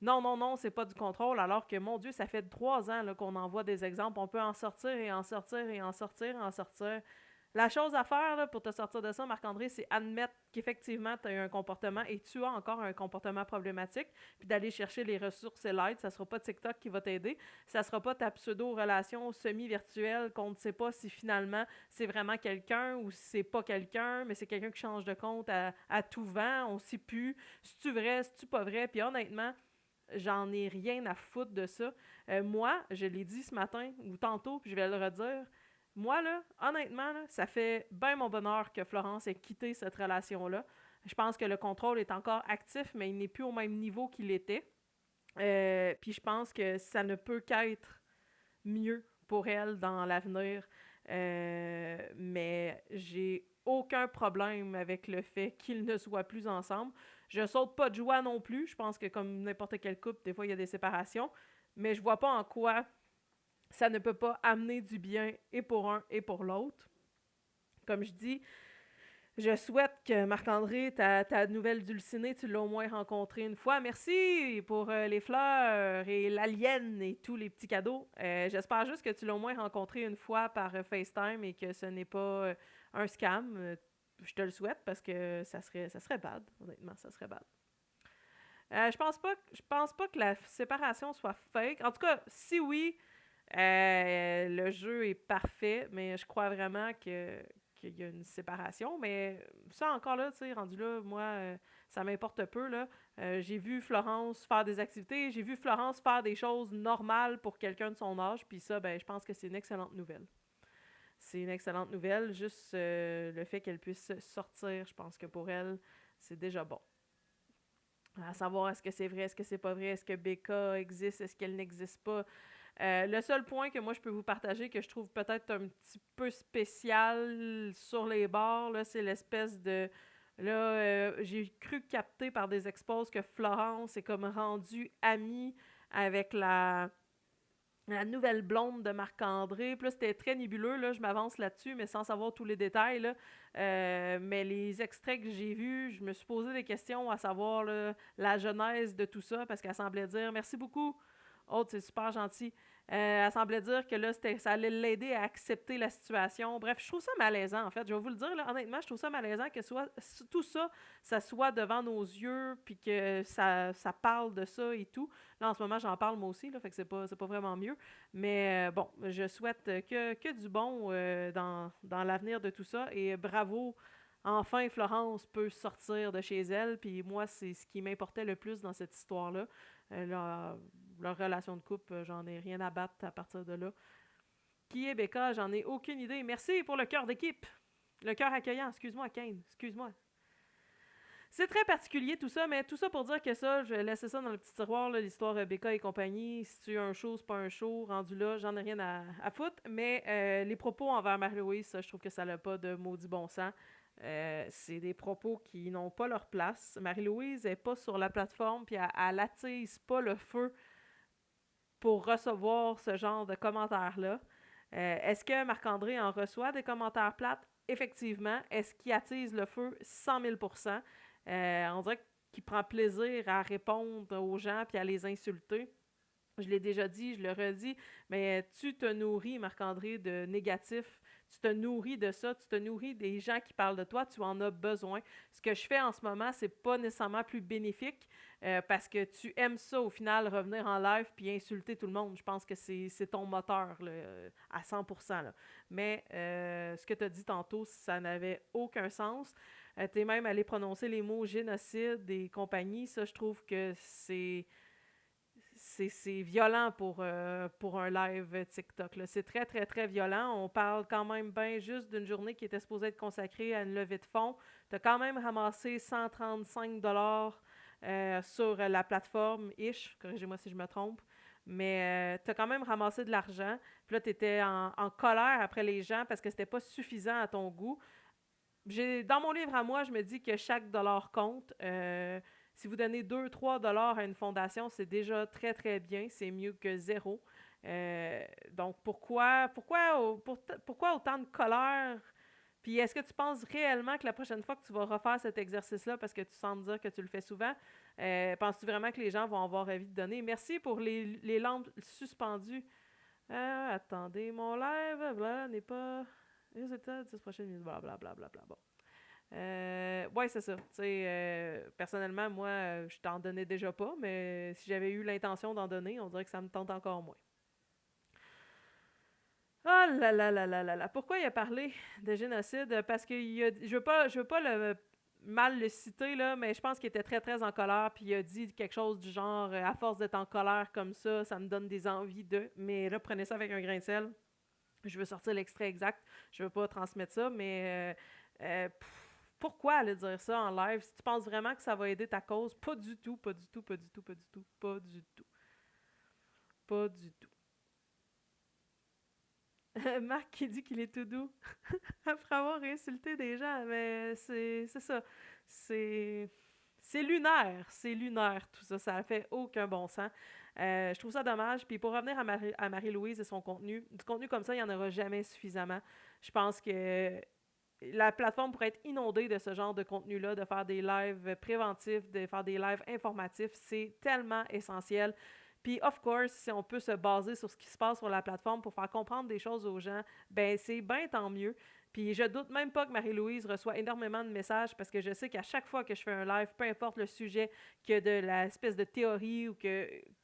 non, non, non, c'est pas du contrôle, alors que, mon Dieu, ça fait 3 ans là, qu'on envoie des exemples. On peut en sortir et en sortir et en sortir et en sortir. La chose à faire là, pour te sortir de ça, Marc-André, c'est admettre qu'effectivement, tu as eu un comportement et tu as encore un comportement problématique, puis d'aller chercher les ressources et l'aide. Ça sera pas TikTok qui va t'aider. Ça sera pas ta pseudo-relation semi-virtuelle qu'on ne sait pas si finalement c'est vraiment quelqu'un ou si c'est pas quelqu'un, mais c'est quelqu'un qui change de compte à tout vent. On sait plus. C'est-tu vrai, c'est-tu pas vrai? Puis honnêtement, j'en ai rien à foutre de ça. Moi, je l'ai dit ce matin ou tantôt, puis je vais le redire. Moi, là, honnêtement, là, ça fait bien mon bonheur que Florence ait quitté cette relation-là. Je pense que le contrôle est encore actif, mais il n'est plus au même niveau qu'il était. Puis je pense que ça ne peut qu'être mieux pour elle dans l'avenir. Mais j'ai aucun problème avec le fait qu'ils ne soient plus ensemble. Je saute pas de joie non plus. Je pense que comme n'importe quel couple, des fois, il y a des séparations. Mais je vois pas en quoi ça ne peut pas amener du bien et pour un et pour l'autre. Comme je dis, Je souhaite que Marc-André, ta nouvelle dulcinée, tu l'as au moins rencontrée une fois. Merci pour les fleurs et l'alien et tous les petits cadeaux. J'espère juste que tu l'as au moins rencontrée une fois par FaceTime et que ce n'est pas un scam. Je te le souhaite parce que ça serait bad. Honnêtement, ça serait bad. Je pense pas que la séparation soit fake. En tout cas, si oui, le jeu est parfait, mais je crois vraiment qu'il y a une séparation. Mais ça, encore là, tu sais, rendu là, moi, ça m'importe peu, là. J'ai vu Florence faire des activités, j'ai vu Florence faire des choses normales pour quelqu'un de son âge, puis ça, ben, je pense que c'est une excellente nouvelle. C'est une excellente nouvelle, juste le fait qu'elle puisse sortir, je pense que pour elle, c'est déjà bon. À savoir, est-ce que c'est vrai, est-ce que c'est pas vrai, est-ce que Becca existe, est-ce qu'elle n'existe pas. Le seul point que moi je peux vous partager que je trouve peut-être un petit peu spécial sur les bords, là, c'est l'espèce de... Là, j'ai cru capter par des expos que Florence est comme rendue amie avec la nouvelle blonde de Marc-André. Puis là, c'était très nébuleux, là, je m'avance là-dessus, mais sans savoir tous les détails, là. Mais les extraits que j'ai vus, je me suis posé des questions à savoir là, la genèse de tout ça, parce qu'elle semblait dire « Merci beaucoup, Aude, c'est super gentil. » Elle semblait dire que là, ça allait l'aider à accepter la situation. Bref, je trouve ça malaisant, en fait. Je vais vous le dire, là, honnêtement, je trouve ça malaisant que tout ça, ça soit devant nos yeux, puis que ça parle de ça et tout. Là, en ce moment, j'en parle moi aussi, là, fait que c'est pas vraiment mieux. Mais bon, je souhaite que du bon dans l'avenir de tout ça. Et bravo, enfin, Florence peut sortir de chez elle. Puis moi, c'est ce qui m'importait le plus dans cette histoire-là. Leur relation de couple, j'en ai rien à battre à partir de là. Qui est Becca? J'en ai aucune idée. Merci pour le cœur d'équipe. Le cœur accueillant. Excuse-moi, Kane. Excuse-moi. C'est très particulier tout ça, mais tout ça pour dire que ça, je vais laisser ça dans le petit tiroir, là, l'histoire Becca et compagnie. Si tu as un show, c'est pas un show, rendu là, j'en ai rien à foutre. Mais les propos envers Marie-Louise, ça, je trouve que ça n'a pas de maudit bon sens. C'est des propos qui n'ont pas leur place. Marie-Louise n'est pas sur la plateforme, puis elle attise pas le feu pour recevoir ce genre de commentaires-là. Est-ce que Marc-André en reçoit des commentaires plates? Effectivement. Est-ce qu'il attise le feu? 100 000 %. On dirait qu'il prend plaisir à répondre aux gens puis à les insulter. Je l'ai déjà dit, je le redis, mais tu te nourris, Marc-André, de négatif. Tu te nourris de ça, tu te nourris des gens qui parlent de toi, tu en as besoin. Ce que je fais en ce moment, c'est pas nécessairement plus bénéfique parce que tu aimes ça, au final, revenir en live puis insulter tout le monde. Je pense que c'est ton moteur là, à 100%. Là. Mais ce que tu as dit tantôt, ça n'avait aucun sens. Tu es même allé prononcer les mots génocide et compagnie. Ça, je trouve que c'est violent pour un live TikTok. Là. C'est très, très, très violent. On parle quand même bien juste d'une journée qui était supposée être consacrée à une levée de fonds. Tu as quand même ramassé 135 $ sur la plateforme Ish, corrigez-moi si je me trompe, mais tu as quand même ramassé de l'argent. Puis là, tu étais en colère après les gens parce que c'était pas suffisant à ton goût. Dans mon livre à moi, je me dis que chaque dollar compte. Si vous donnez 2-3 $ à une fondation, c'est déjà très, très bien. C'est mieux que zéro. Donc, pourquoi autant de colère? Puis, est-ce que tu penses réellement que la prochaine fois que tu vas refaire cet exercice-là, parce que tu sembles dire que tu le fais souvent, penses-tu vraiment que les gens vont avoir envie de donner? Merci pour les lampes suspendues. Attendez, mon live n'est pas... Résultat, 10 prochaines minutes, blablabla. Bon. Ouais, c'est ça. Personnellement, moi, je t'en donnais déjà pas, mais si j'avais eu l'intention d'en donner, on dirait que ça me tente encore moins. Oh là là là là là là. Pourquoi il a parlé de génocide? Parce que je veux pas mal le citer, là, mais je pense qu'il était très, très en colère, puis il a dit quelque chose du genre « À force d'être en colère comme ça me donne des envies de... » Mais là, prenez ça avec un grain de sel. Je veux sortir l'extrait exact. Je veux pas transmettre ça, mais... pourquoi aller dire ça en live? Si tu penses vraiment que ça va aider ta cause, pas du tout, pas du tout, pas du tout, pas du tout, pas du tout. Pas du tout. Marc qui dit qu'il est tout doux après avoir insulté des gens, mais c'est ça. C'est lunaire tout ça, ça fait aucun bon sens. Je trouve ça dommage. Puis pour revenir à Marie-Louise et son contenu, du contenu comme ça, il n'y en aura jamais suffisamment. Je pense que la plateforme pourrait être inondée de ce genre de contenu-là, de faire des lives préventifs, de faire des lives informatifs. C'est tellement essentiel. Puis, of course, si on peut se baser sur ce qui se passe sur la plateforme pour faire comprendre des choses aux gens, ben c'est bien tant mieux. Puis je doute même pas que Marie-Louise reçoit énormément de messages parce que je sais qu'à chaque fois que je fais un live, peu importe le sujet, que de l'espèce de théorie ou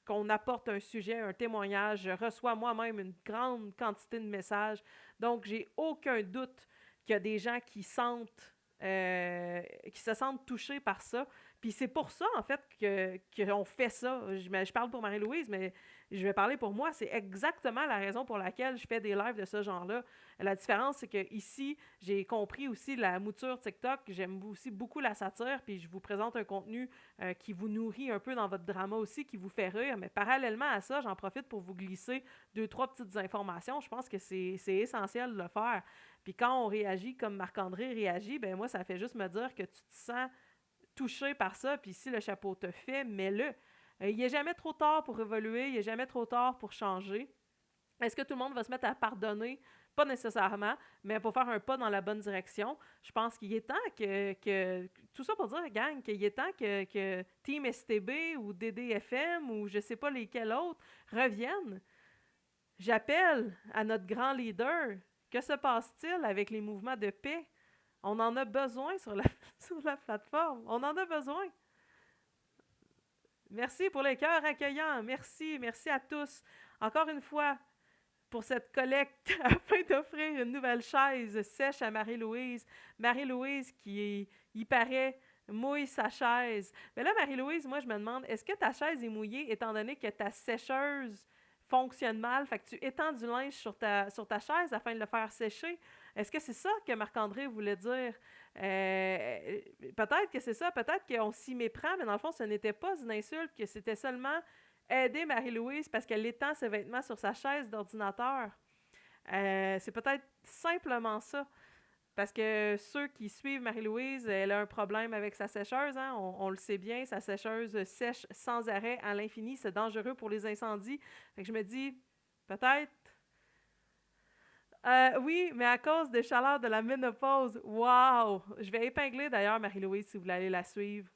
qu'on apporte un sujet, un témoignage, je reçois moi-même une grande quantité de messages. Donc, j'ai aucun doute qu'il y a des gens qui se sentent touchés par ça. Puis c'est pour ça, en fait, qu'on fait ça. Je parle pour Marie-Louise, mais je vais parler pour moi. C'est exactement la raison pour laquelle je fais des lives de ce genre-là. La différence, c'est que ici, j'ai compris aussi la mouture TikTok. J'aime aussi beaucoup la satire, puis je vous présente un contenu qui vous nourrit un peu dans votre drama aussi, qui vous fait rire. Mais parallèlement à ça, j'en profite pour vous glisser 2-3 petites informations. Je pense que c'est essentiel de le faire. Puis quand on réagit comme Marc-André réagit, ben moi, ça fait juste me dire que tu te sens touché par ça, puis si le chapeau te fait, mets-le. Il n'est jamais trop tard pour évoluer, il n'est jamais trop tard pour changer. Est-ce que tout le monde va se mettre à pardonner? Pas nécessairement, mais pour faire un pas dans la bonne direction, je pense qu'il est temps que tout ça pour dire, gang, qu'il est temps que Team STB ou DDFM ou je sais pas lesquels autres reviennent. J'appelle à notre grand leader. Que se passe-t-il avec les mouvements de paix? On en a besoin sur la plateforme. On en a besoin. Merci pour les cœurs accueillants. Merci à tous. Encore une fois, pour cette collecte afin d'offrir une nouvelle chaise sèche à Marie-Louise. Marie-Louise qui, il paraît, mouille sa chaise. Mais là, Marie-Louise, moi, je me demande, est-ce que ta chaise est mouillée étant donné que ta sécheuse fonctionne mal, fait que tu étends du linge sur ta chaise afin de le faire sécher? Est-ce que c'est ça que Marc-André voulait dire? Peut-être que c'est ça, peut-être qu'on s'y méprend, mais dans le fond, ce n'était pas une insulte, que c'était seulement aider Marie-Louise parce qu'elle étend ses vêtements sur sa chaise d'ordinateur. C'est peut-être simplement ça. Parce que ceux qui suivent Marie-Louise, elle a un problème avec sa sécheuse, hein? On le sait bien, sa sécheuse sèche sans arrêt à l'infini, c'est dangereux pour les incendies. Fait que je me dis, peut-être... oui, mais à cause des chaleurs de la ménopause, wow! Je vais épingler d'ailleurs Marie-Louise si vous voulez aller la suivre.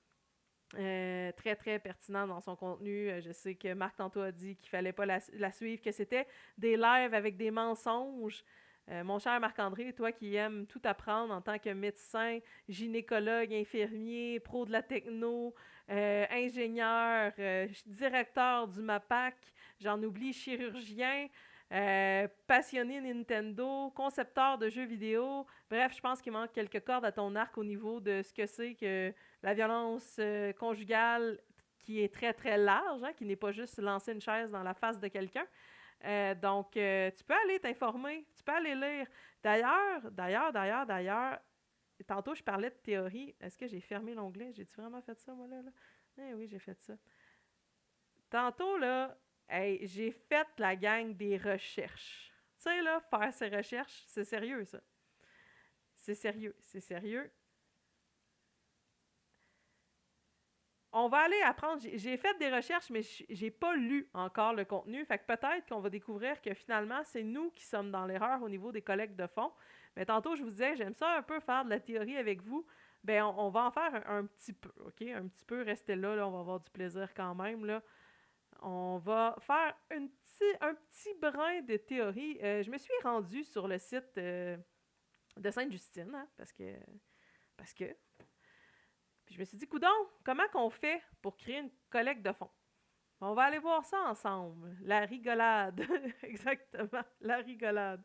Très, très pertinent dans son contenu. Je sais que Marc tantôt a dit qu'il fallait pas la suivre, que c'était des lives avec des mensonges. Mon cher Marc-André, toi qui aimes tout apprendre en tant que médecin, gynécologue, infirmier, pro de la techno, ingénieur, directeur du MAPAC, j'en oublie, chirurgien, passionné Nintendo, concepteur de jeux vidéo. Bref, je pense qu'il manque quelques cordes à ton arc au niveau de ce que c'est que la violence conjugale qui est très, très large, hein, qui n'est pas juste lancer une chaise dans la face de quelqu'un. Donc, tu peux aller t'informer, tu peux aller lire. D'ailleurs, tantôt, je parlais de théorie. Est-ce que j'ai fermé l'onglet? J'ai-tu vraiment fait ça, moi, là? Eh oui, j'ai fait ça. Tantôt, là, hey, j'ai fait la gang des recherches. Tu sais, là, faire ces recherches, c'est sérieux, ça. C'est sérieux. On va aller apprendre. J'ai fait des recherches, mais j'ai pas lu encore le contenu. Fait que peut-être qu'on va découvrir que finalement, c'est nous qui sommes dans l'erreur au niveau des collectes de fonds. Mais tantôt, je vous disais, j'aime ça un peu faire de la théorie avec vous. Ben, on va en faire un petit peu, OK? Un petit peu, restez là, on va avoir du plaisir quand même, là. On va faire un petit brin de théorie. Je me suis rendue sur le site de Sainte-Justine, hein, parce que... Puis je me suis dit, coudonc, comment qu'on fait pour créer une collecte de fonds? On va aller voir ça ensemble. La rigolade. Exactement, la rigolade.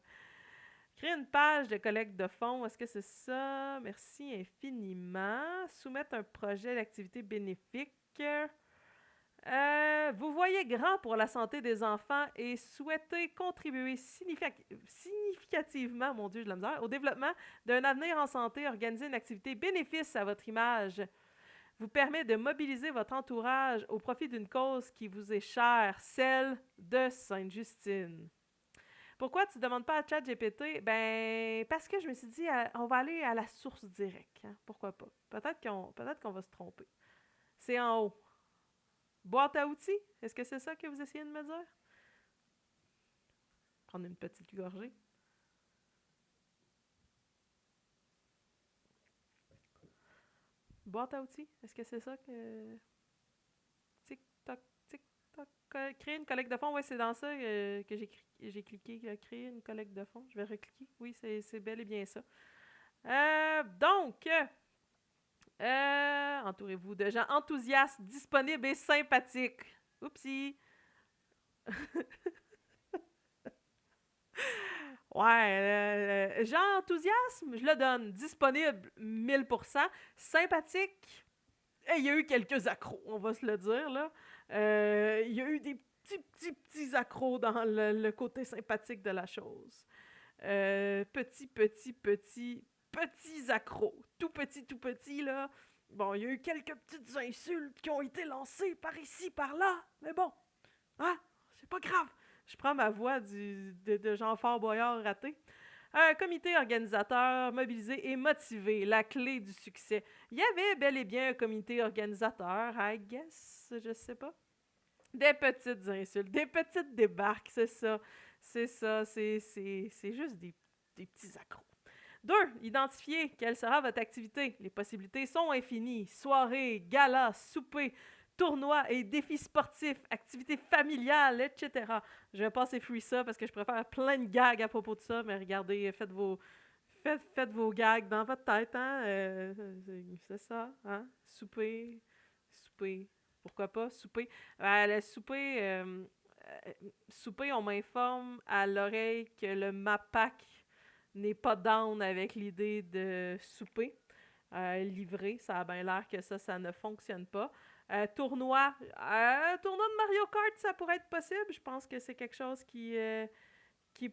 Créer une page de collecte de fonds, est-ce que c'est ça? Merci infiniment. Soumettre un projet d'activité bénéfique. Vous voyez grand pour la santé des enfants et souhaitez contribuer significativement, mon Dieu, de la misère, au développement d'un avenir en santé, organiser une activité bénéfice à votre image, vous permet de mobiliser votre entourage au profit d'une cause qui vous est chère, celle de Sainte-Justine. Pourquoi tu ne demandes pas à ChatGPT? Ben, parce que je me suis dit, on va aller à la source directe. Hein? Pourquoi pas? Peut-être qu'on va se tromper. C'est en haut. Boîte à outils? Est-ce que c'est ça que vous essayez de me dire? Prendre une petite gorgée. Boîte à outils, est-ce que c'est ça que... Tic-toc, tic-toc. Créer une collecte de fonds, oui, c'est dans ça que j'ai cliqué. Créer une collecte de fonds. Je vais recliquer. Oui, c'est bel et bien ça. Donc, entourez-vous de gens enthousiastes, disponibles et sympathiques. Oupsie! Ouais, genre enthousiasme, je le donne. Disponible, 1000%. Sympathique, il y a eu quelques accros, on va se le dire, là. Il y a eu des petits accros dans le côté sympathique de la chose. Petits accros. Tout petit, là. Bon, il y a eu quelques petites insultes qui ont été lancées par ici, par là. Mais bon, hein, c'est pas grave. Je prends ma voix de Jean-Fort Boyard raté. Un comité organisateur mobilisé et motivé, la clé du succès. Il y avait bel et bien un comité organisateur, I guess, je sais pas. Des petites insultes, des petites débarques, c'est ça. C'est juste des petits accros. 2. Identifier quelle sera votre activité. Les possibilités sont infinies. Soirée, gala, souper, tournois et défis sportifs, activités familiales, etc. Je vais passer free ça parce que je préfère plein de gags à propos de ça, mais regardez, faites vos gags dans votre tête, hein? C'est ça, hein? Souper, pourquoi pas, souper. Le souper, on m'informe à l'oreille que le MAPAC n'est pas down avec l'idée de souper livré. Ça a bien l'air que ça ne fonctionne pas. Tournoi de Mario Kart, ça pourrait être possible. Je pense que c'est quelque chose qui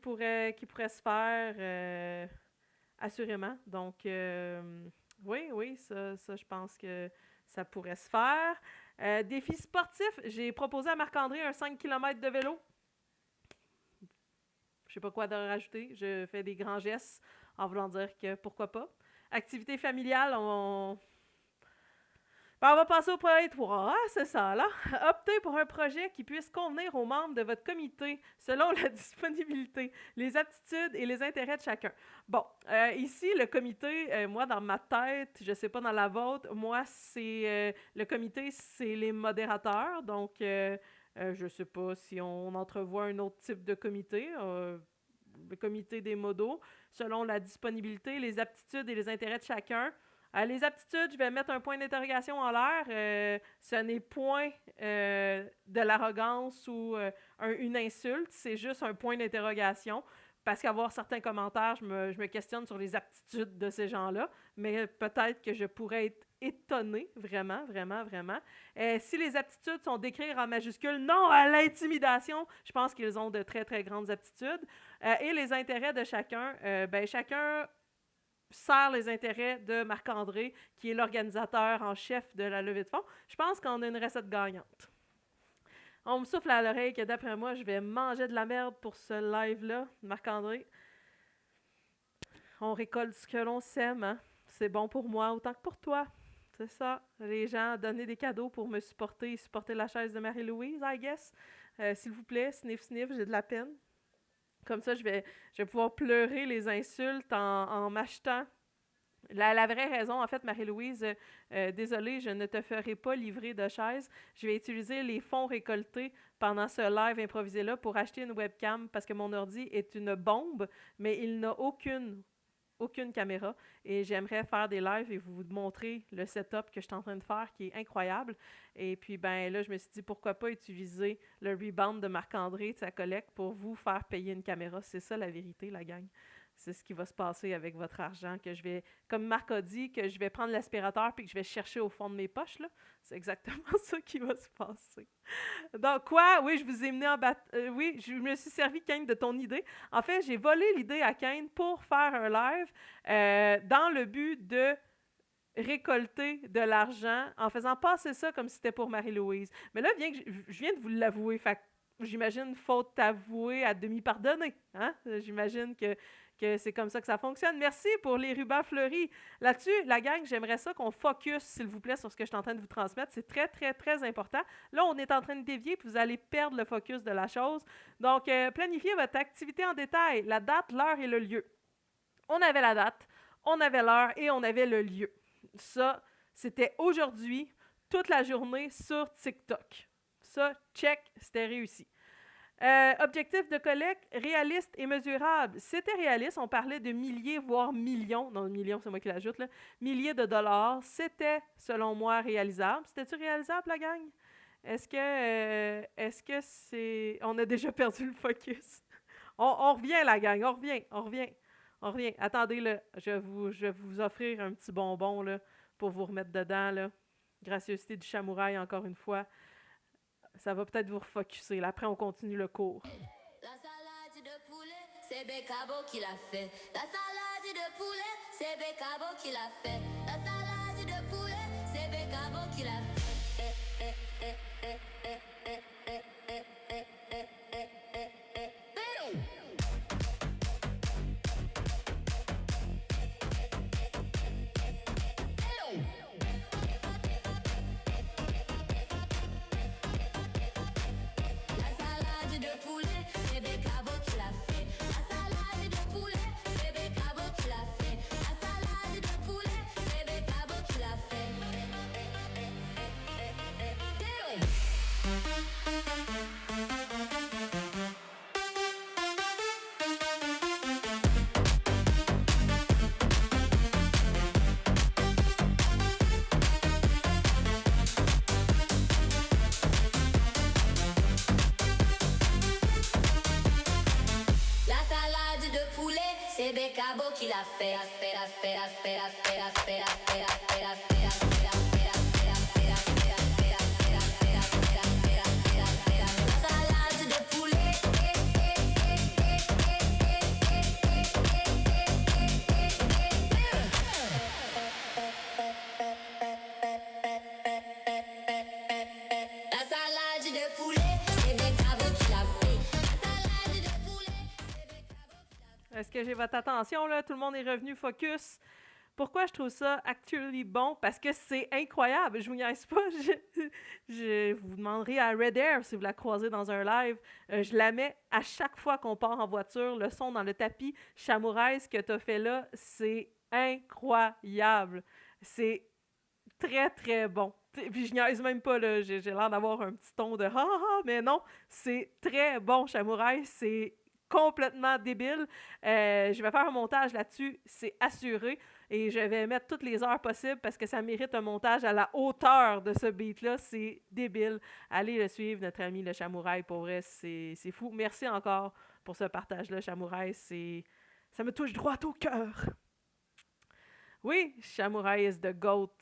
pourrait se faire assurément. Donc, oui, ça, je pense que ça pourrait se faire. Défi sportif, j'ai proposé à Marc-André un 5 km de vélo. Je sais pas quoi de rajouter. Je fais des grands gestes en voulant dire que pourquoi pas. Activité familiale, on va passer au point 3, c'est ça, là. Optez pour un projet qui puisse convenir aux membres de votre comité selon la disponibilité, les aptitudes et les intérêts de chacun. Bon, ici, le comité, moi, dans ma tête, je sais pas dans la vôtre, moi, c'est le comité, c'est les modérateurs, donc je sais pas si on entrevoit un autre type de comité, le comité des modos, selon la disponibilité, les aptitudes et les intérêts de chacun. Les aptitudes, je vais mettre un point d'interrogation en l'air. Ce n'est point de l'arrogance ou une insulte, c'est juste un point d'interrogation. Parce qu'avoir certains commentaires, je me questionne sur les aptitudes de ces gens-là, mais peut-être que je pourrais être étonnée, vraiment. Si les aptitudes sont d'écrire en majuscule, non à l'intimidation, je pense qu'ils ont de très, très grandes aptitudes. Et les intérêts de chacun, chacun sert les intérêts de Marc-André, qui est l'organisateur en chef de la levée de fonds. Je pense qu'on a une recette gagnante. On me souffle à l'oreille que d'après moi, je vais manger de la merde pour ce live-là, Marc-André. On récolte ce que l'on sème, hein? C'est bon pour moi autant que pour toi. C'est ça. Les gens donner des cadeaux pour me supporter et supporter la chaise de Marie-Louise, I guess. S'il vous plaît, sniff, j'ai de la peine. Comme ça, je vais pouvoir pleurer les insultes en m'achetant. La vraie raison, en fait, Marie-Louise, désolée, je ne te ferai pas livrer de chaise. Je vais utiliser les fonds récoltés pendant ce live improvisé-là pour acheter une webcam parce que mon ordi est une bombe, mais il n'a aucune caméra. Et j'aimerais faire des lives et vous montrer le setup que je suis en train de faire qui est incroyable. Et puis, là, je me suis dit, pourquoi pas utiliser le rebound de Marc-André, de sa collecte, pour vous faire payer une caméra. C'est ça la vérité, la gang. C'est ce qui va se passer avec votre argent, que je vais, comme Marc a dit, que je vais prendre l'aspirateur puis que je vais chercher au fond de mes poches, là. C'est exactement ça qui va se passer. Donc, quoi? Oui, je vous ai mené oui, je me suis servi, Kane, de ton idée. En fait, j'ai volé l'idée à Kane pour faire un live dans le but de récolter de l'argent en faisant passer ça comme si c'était pour Marie-Louise. Mais là, je viens de vous l'avouer, fait que j'imagine faute avouée à demi pardonnée. Hein? J'imagine que c'est comme ça que ça fonctionne. Merci pour les rubans fleuris. Là-dessus, la gang, j'aimerais ça qu'on focus, s'il vous plaît, sur ce que je suis en train de vous transmettre. C'est très, très, très important. Là, on est en train de dévier, puis vous allez perdre le focus de la chose. Donc, planifiez votre activité en détail. La date, l'heure et le lieu. On avait la date, on avait l'heure et on avait le lieu. Ça, C'était aujourd'hui, toute la journée sur TikTok. Ça, check, c'était réussi. Objectif de collecte, réaliste et mesurable. C'était réaliste, on parlait de milliers, voire millions. Non, millions, c'est moi qui l'ajoute, là. Milliers de dollars. C'était, selon moi, réalisable. C'était-tu réalisable, la gang? Est-ce que c'est... On a déjà perdu le focus? On revient, la gang, on revient. Attendez, là, je vais vous offrir un petit bonbon, là, pour vous remettre dedans, là. Gracieuseté du Chamouraï, encore une fois. Ça va peut-être vous refocuser. Là, après, on continue le cours. La salade de poulet, c'est Bécabo qui l'a fait. La salade de poulet, c'est Bécabo qui l'a fait. La salade de poulet, c'est Bécabo qui l'a La salade de poulet, c'est Bécabo qui l'a fait. La salade de poulet, c'est Bécabo qui l'a fait. La salade de poulet, c'est Bécabo qui l'a fait. La salade de poulet, c'est Bécabo qui l'a fait. La salade de poulet. La salade de poulet, c'est Bécabo qui l'a fait. La salade de poulet, c'est Bécabo qui l'a fait. Est-ce que j'ai votre attention, là? Tout le monde est revenu focus. Pourquoi je trouve ça actually bon? Parce que c'est incroyable. Je vous niaise pas. Je vous demanderai à Red Air si vous la croisez dans un live. Je la mets à chaque fois qu'on part en voiture. Le son dans le tapis. Chamouraï, ce que tu as fait là, c'est incroyable. C'est très, très bon. Puis je niaise même pas, là. J'ai l'air d'avoir un petit ton de « ha ha ha », mais non, c'est très bon, Chamouraï. C'est complètement débile. Je vais faire un montage là-dessus, c'est assuré. Et je vais mettre toutes les heures possibles parce que ça mérite un montage à la hauteur de ce beat-là. C'est débile. Allez le suivre, notre ami le Chamouraï. Pour vrai, c'est fou. Merci encore pour ce partage-là, Chamouraï. Ça me touche droit au cœur. Oui, Chamouraï is the GOAT.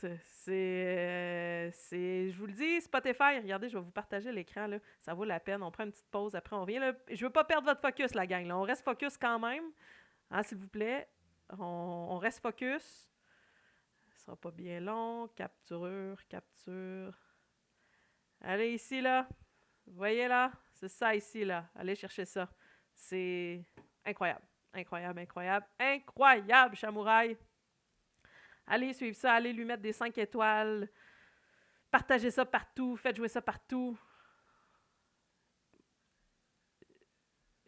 Je vous le dis, Spotify, regardez, je vais vous partager l'écran, là. Ça vaut la peine. On prend une petite pause, après on revient. Là. Je veux pas perdre votre focus, la gang. Là. On reste focus quand même. Hein, s'il vous plaît. On reste focus. Ce sera pas bien long. Capture. Allez ici, là. Vous voyez, là? C'est ça ici, là. Allez chercher ça. C'est incroyable. Incroyable, Chamouraï. Allez suivre ça, allez lui mettre des 5 étoiles. Partagez ça partout, faites jouer ça partout.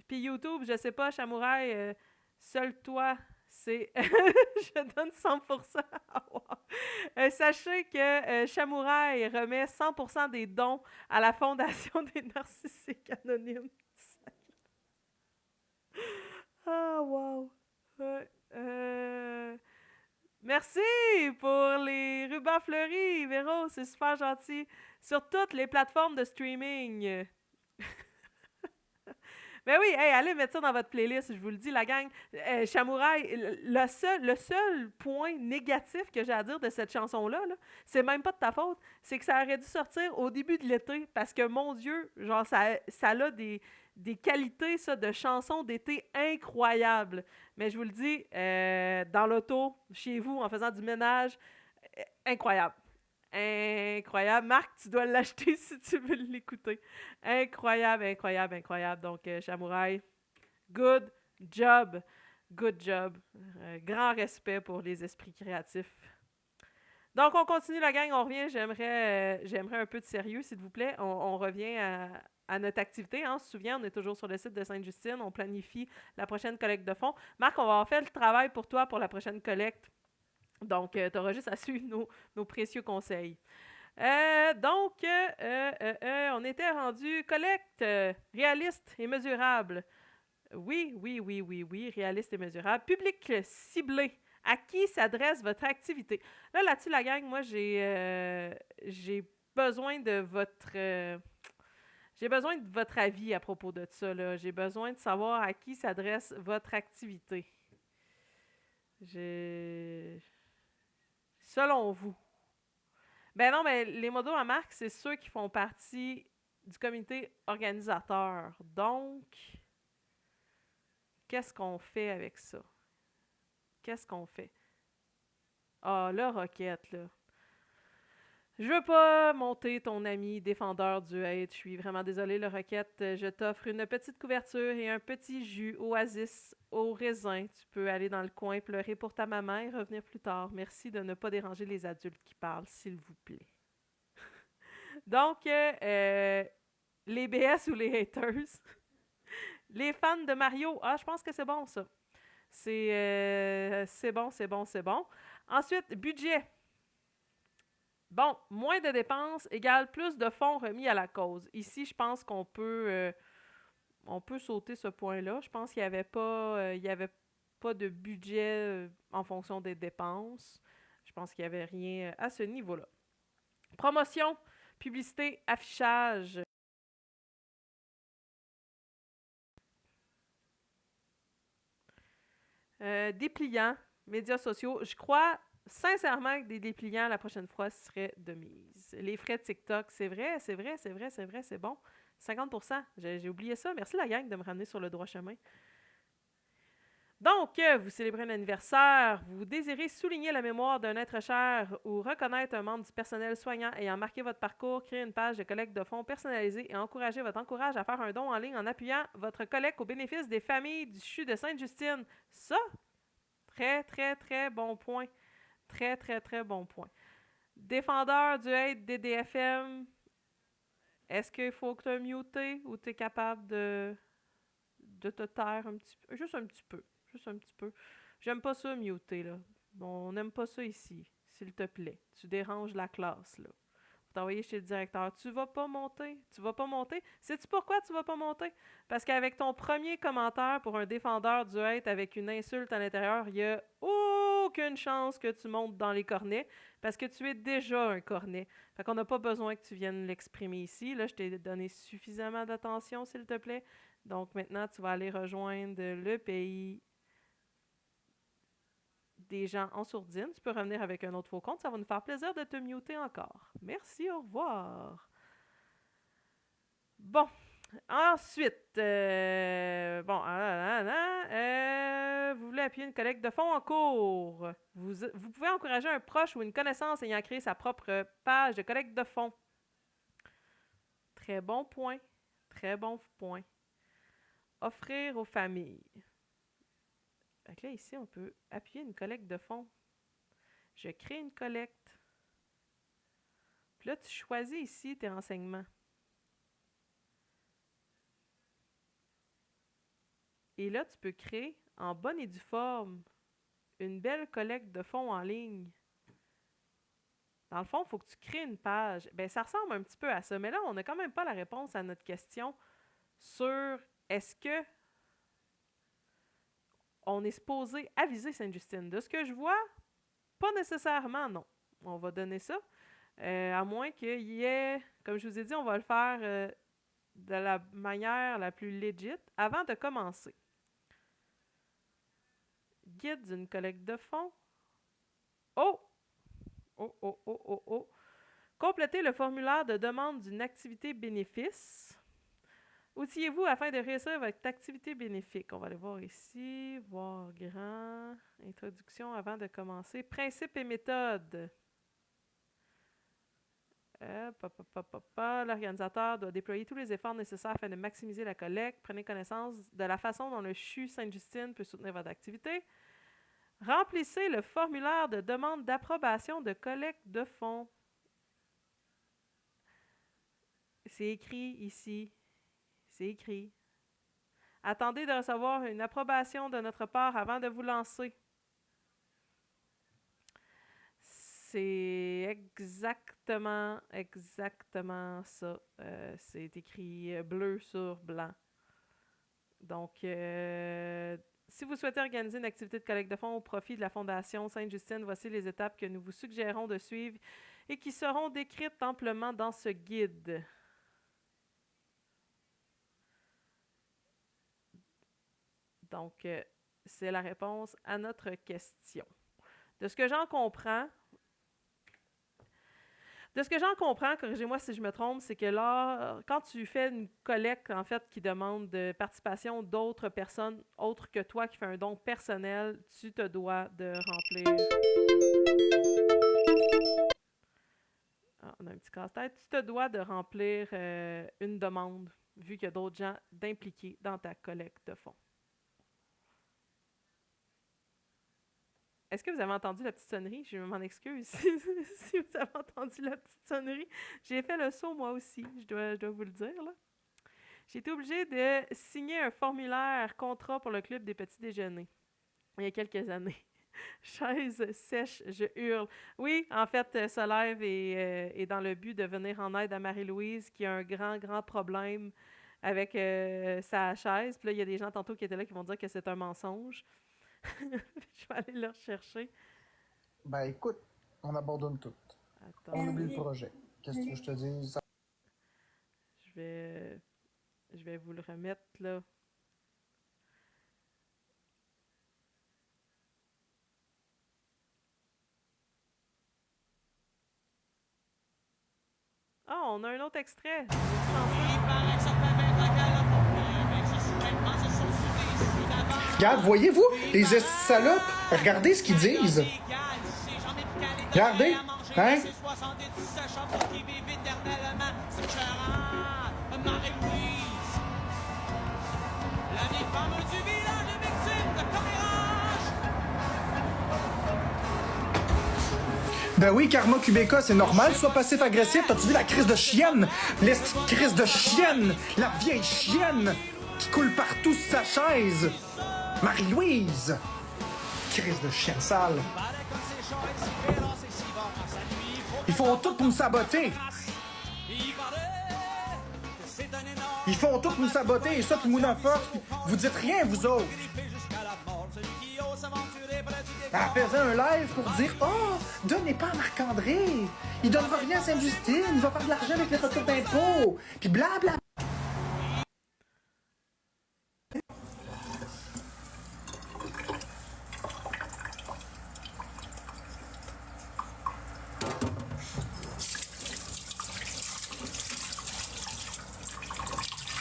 Puis YouTube, je sais pas, Chamouraï, seul toi, c'est... je donne 100%. Wow. Sachez que Chamouraï remet 100% des dons à la Fondation des Narcissiques Anonymes. Ah, wow. Merci pour les rubans fleuris, Véro, c'est super gentil. Sur toutes les plateformes de streaming. Ben oui, hey, allez mettre ça dans votre playlist, je vous le dis, la gang. Chamouraï, le seul point négatif que j'ai à dire de cette chanson-là, là, c'est même pas de ta faute, c'est que ça aurait dû sortir au début de l'été, parce que, mon Dieu, genre, ça a des qualités, ça, de chansons d'été incroyables. Mais je vous le dis, dans l'auto, chez vous, en faisant du ménage, incroyable. Marc, tu dois l'acheter si tu veux l'écouter. Incroyable. Donc, Chamouraï, good job. Grand respect pour les esprits créatifs. Donc, on continue la gang, on revient. J'aimerais un peu de sérieux, s'il vous plaît. On revient à notre activité. Hein. On se souvient, on est toujours sur le site de Sainte-Justine. On planifie la prochaine collecte de fonds. Marc, on va en faire le travail pour toi pour la prochaine collecte. Donc, tu auras juste à suivre nos précieux conseils. On était rendu collecte réaliste et mesurable. Oui, réaliste et mesurable. Public ciblé. À qui s'adresse votre activité? Là-dessus, la gang, moi, j'ai besoin de votre avis à propos de ça, là. J'ai besoin de savoir à qui s'adresse votre activité. Selon vous. Ben non, mais les modos à marque, c'est ceux qui font partie du comité organisateur. Donc, qu'est-ce qu'on fait avec ça? Qu'est-ce qu'on fait? Ah, la Roquette, là. Je veux pas monter ton ami défendeur du hate. Je suis vraiment désolée, le Roquette. Je t'offre une petite couverture et un petit jus oasis au raisin. Tu peux aller dans le coin pleurer pour ta maman et revenir plus tard. Merci de ne pas déranger les adultes qui parlent, s'il vous plaît. Donc, les BS ou les haters. Les fans de Mario. Ah, je pense que c'est bon, ça. C'est bon. Ensuite, budget. Bon, moins de dépenses égale plus de fonds remis à la cause. Ici, je pense qu'on peut sauter ce point-là. Je pense qu'il n'y avait pas de budget en fonction des dépenses. Je pense qu'il n'y avait rien à ce niveau-là. Promotion, publicité, affichage. Dépliants, médias sociaux. Je crois sincèrement que des dépliants la prochaine fois serait de mise. Les frais de TikTok, c'est bon. 50%. J'ai oublié ça. Merci la gang de me ramener sur le droit chemin. Donc, vous célébrez un anniversaire, vous désirez souligner la mémoire d'un être cher ou reconnaître un membre du personnel soignant ayant marqué votre parcours, créer une page de collecte de fonds personnalisée et encourager votre entourage à faire un don en ligne en appuyant votre collecte au bénéfice des familles du CHU de Sainte-Justine. Ça, très bon point. Très bon point. Défendeur du hate DDFM, est-ce qu'il faut que tu aies muté ou tu es capable de te taire un petit peu? Juste un petit peu. J'aime pas ça, muter, là. Bon, on n'aime pas ça ici, s'il te plaît. Tu déranges la classe, là. Faut t'envoyer chez le directeur. Tu vas pas monter. Sais-tu pourquoi tu vas pas monter? Parce qu'avec ton premier commentaire pour un défendeur du hate avec une insulte à l'intérieur, il y a aucune chance que tu montes dans les cornets parce que tu es déjà un cornet. Fait qu'on n'a pas besoin que tu viennes l'exprimer ici. Là, je t'ai donné suffisamment d'attention, s'il te plaît. Donc maintenant, tu vas aller rejoindre le pays des gens en sourdine. Tu peux revenir avec un autre faux compte. Ça va nous faire plaisir de te muter encore. Merci, au revoir. Bon. Ensuite, vous voulez appuyer une collecte de fonds en cours. Vous pouvez encourager un proche ou une connaissance ayant créé sa propre page de collecte de fonds. Très bon point. Offrir aux familles. Donc là, ici, on peut appuyer une collecte de fonds. Je crée une collecte. Puis là, tu choisis ici tes renseignements. Et là, tu peux créer en bonne et due forme une belle collecte de fonds en ligne. Dans le fond, il faut que tu crées une page. Ben, ça ressemble un petit peu à ça. Mais là, on n'a quand même pas la réponse à notre question sur est-ce que on est supposé aviser Sainte-Justine. De ce que je vois, pas nécessairement, non. On va donner ça. À moins qu'il y ait, comme je vous ai dit, on va le faire de la manière la plus legit avant de commencer. Guide d'une collecte de fonds. Oh! Complétez le formulaire de demande d'une activité bénéfice. Outillez-vous afin de réussir votre activité bénéfique. On va aller voir ici, voir grand, introduction avant de commencer. Principes et méthodes. L'organisateur doit déployer tous les efforts nécessaires afin de maximiser la collecte. Prenez connaissance de la façon dont le CHU Sainte-Justine peut soutenir votre activité. Remplissez le formulaire de demande d'approbation de collecte de fonds. C'est écrit ici. C'est écrit. Attendez de recevoir une approbation de notre part avant de vous lancer. C'est exactement ça. C'est écrit bleu sur blanc. Donc, si vous souhaitez organiser une activité de collecte de fonds au profit de la Fondation Sainte-Justine, voici les étapes que nous vous suggérons de suivre et qui seront décrites amplement dans ce guide. Donc, c'est la réponse à notre question. De ce que j'en comprends, corrigez-moi si je me trompe, c'est que là, quand tu fais une collecte, en fait, qui demande de participation d'autres personnes autres que toi, qui fait un don personnel, tu te dois de remplir... Ah, on a un petit casse-tête. Tu te dois de remplir une demande, vu qu'il y a d'autres gens d'impliqués dans ta collecte de fonds. Est-ce que vous avez entendu la petite sonnerie? Je m'en excuse si vous avez entendu la petite sonnerie. J'ai fait le saut moi aussi, je dois vous le dire, là. J'ai été obligée de signer un formulaire contrat pour le club des petits déjeuners il y a quelques années. Chaise sèche, je hurle. Oui, en fait, ce live est dans le but de venir en aide à Marie-Louise qui a un grand problème avec sa chaise. Puis là, il y a des gens tantôt qui étaient là qui vont dire que c'est un mensonge. Je vais aller le rechercher. Ben écoute, on abandonne tout. Attends, On oublie le projet. Qu'est-ce que tu veux que je te dise? je vais vous le remettre là. Ah, on a un autre extrait. Regarde, voyez-vous, les salopes, regardez ce qu'ils disent. Regardez, hein? Ben oui, Karma Kubeka, c'est normal, sois passif-agressif. T'as-tu vu la crise de chienne? L'esti de crise de chienne! La vieille chienne qui coule partout sur sa chaise! Marie-Louise! Crise de chienne sale! Ils font tout pour me saboter! Ils font tout pour me saboter, et ça, puis Mouna Fox, vous dites rien, vous autres! Elle faisait un live pour dire « Oh, donnez pas à Marc-André! Il donnera rien à Sainte-Justine, il va faire de l'argent avec les retours d'impôts! » Puis blablabla!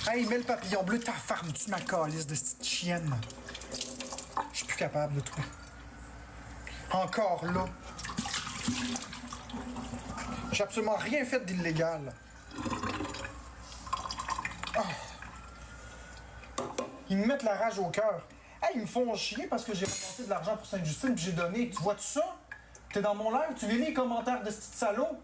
Hey, mets le papillon bleu, ta femme, tu ma calisse de cette chienne. Je suis plus capable de toi. Encore là. J'ai absolument rien fait d'illégal. Oh. Ils me mettent la rage au cœur. Hey, ils me font chier parce que j'ai ramassé de l'argent pour Sainte-Justine puis j'ai donné. Tu vois-tu ça? T'es dans mon live, tu lis les commentaires de ce petit salaud?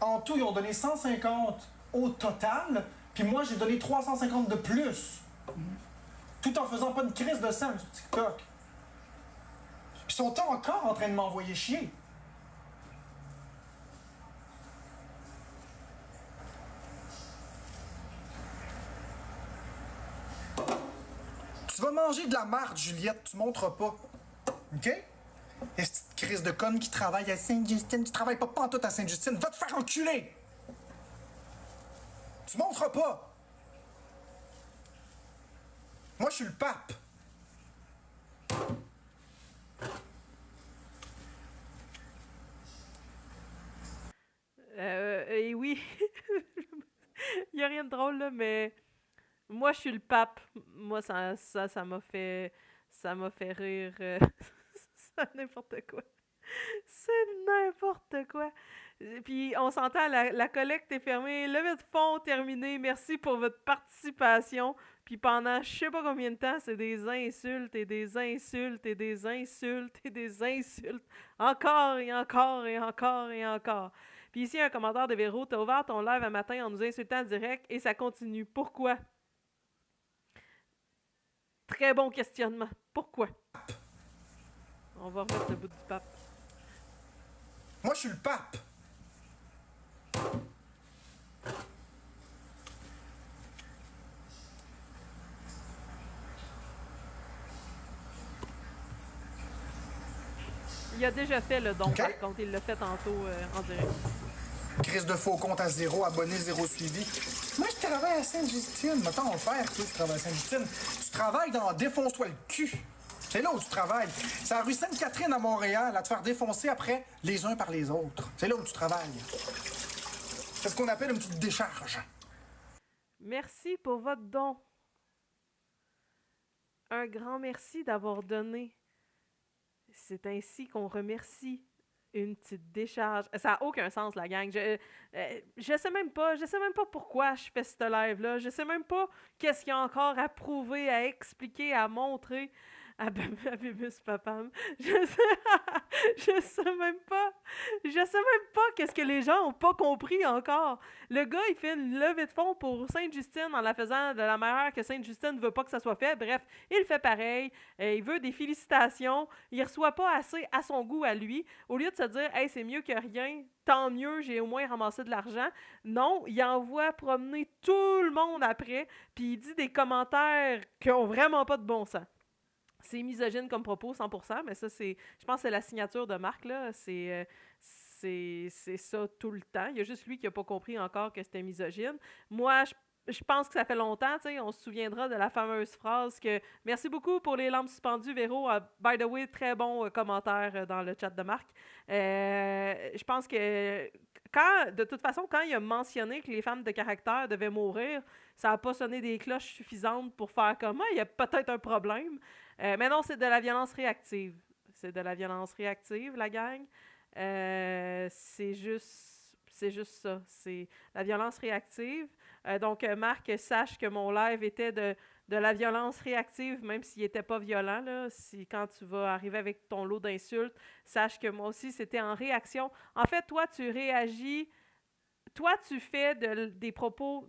En tout, ils ont donné 150 au total, puis moi, j'ai donné 350 de plus. Tout en faisant pas une crise de sang sur TikTok. Puis ils sont encore en train de m'envoyer chier. Tu vas manger de la marde, Juliette, tu montres pas. OK? Cette crise de conne qui travaille à Sainte-Justine, tu travailles pas pantoute à Sainte-Justine, va te faire enculer! Tu montres pas! Moi, je suis le pape! Et oui, il n'y a rien de drôle là, mais moi je suis le pape. Moi ça m'a fait rire. C'est n'importe quoi. C'est n'importe quoi. Puis on s'entend, la collecte est fermée, levée de fonds terminée, merci pour votre participation. Puis pendant je sais pas combien de temps, c'est des insultes et des insultes et des insultes et des insultes. Encore et encore et encore et encore. Puis ici, un commentaire de Véro, t'as ouvert ton live un matin en nous insultant en direct et ça continue. Pourquoi? Très bon questionnement. Pourquoi? On va remettre le bout du pape. Moi, je suis le pape. Il a déjà fait le don, Ok. par contre. Il l'a fait tantôt en direct. Crise de faux compte à 0, abonné 0 suivi. Moi, je travaille à Sainte-Justine. Maintenant, on va le faire, toi, tu travailles à Sainte-Justine. Tu travailles dans Défonce-toi le cul. C'est là où tu travailles. C'est à rue Sainte-Catherine à Montréal, à te faire défoncer après les uns par les autres. C'est là où tu travailles. C'est ce qu'on appelle une petite décharge. Merci pour votre don. Un grand merci d'avoir donné. C'est ainsi qu'on remercie une petite décharge. Ça n'a aucun sens, la gang. Je sais même pas pourquoi je fais ce live-là. Je sais même pas qu'est-ce qu'il y a encore à prouver, à expliquer, à montrer à Bébus Papam. Je sais même pas. Je sais même pas qu'est-ce que les gens ont pas compris encore. Le gars, il fait une levée de fonds pour Sainte-Justine en la faisant de la manière que Sainte-Justine ne veut pas que ça soit fait. Bref, il fait pareil. Il veut des félicitations. Il reçoit pas assez à son goût à lui. Au lieu de se dire « Hey, c'est mieux que rien. Tant mieux, j'ai au moins ramassé de l'argent. » Non, il envoie promener tout le monde après. Puis il dit des commentaires qui ont vraiment pas de bon sens. C'est misogyne comme propos, 100%, mais ça, je pense que c'est la signature de Marc, là. C'est ça tout le temps. Il y a juste lui qui n'a pas compris encore que c'était misogyne. Moi, je pense que ça fait longtemps, tu sais, on se souviendra de la fameuse phrase que « Merci beaucoup pour les lampes suspendues, Véro. By the way, très bon commentaire dans le chat de Marc. » Je pense que de toute façon, quand il a mentionné que les femmes de caractère devaient mourir, ça n'a pas sonné des cloches suffisantes pour faire comme « il y a peut-être un problème. » Mais non, c'est de la violence réactive. C'est de la violence réactive, la gang. C'est juste ça. C'est la violence réactive. Donc, Marc, sache que mon live était de la violence réactive, même s'il n'était pas violent. Là. Quand tu vas arriver avec ton lot d'insultes, sache que moi aussi, c'était en réaction. En fait, toi, tu réagis... Toi, tu fais des propos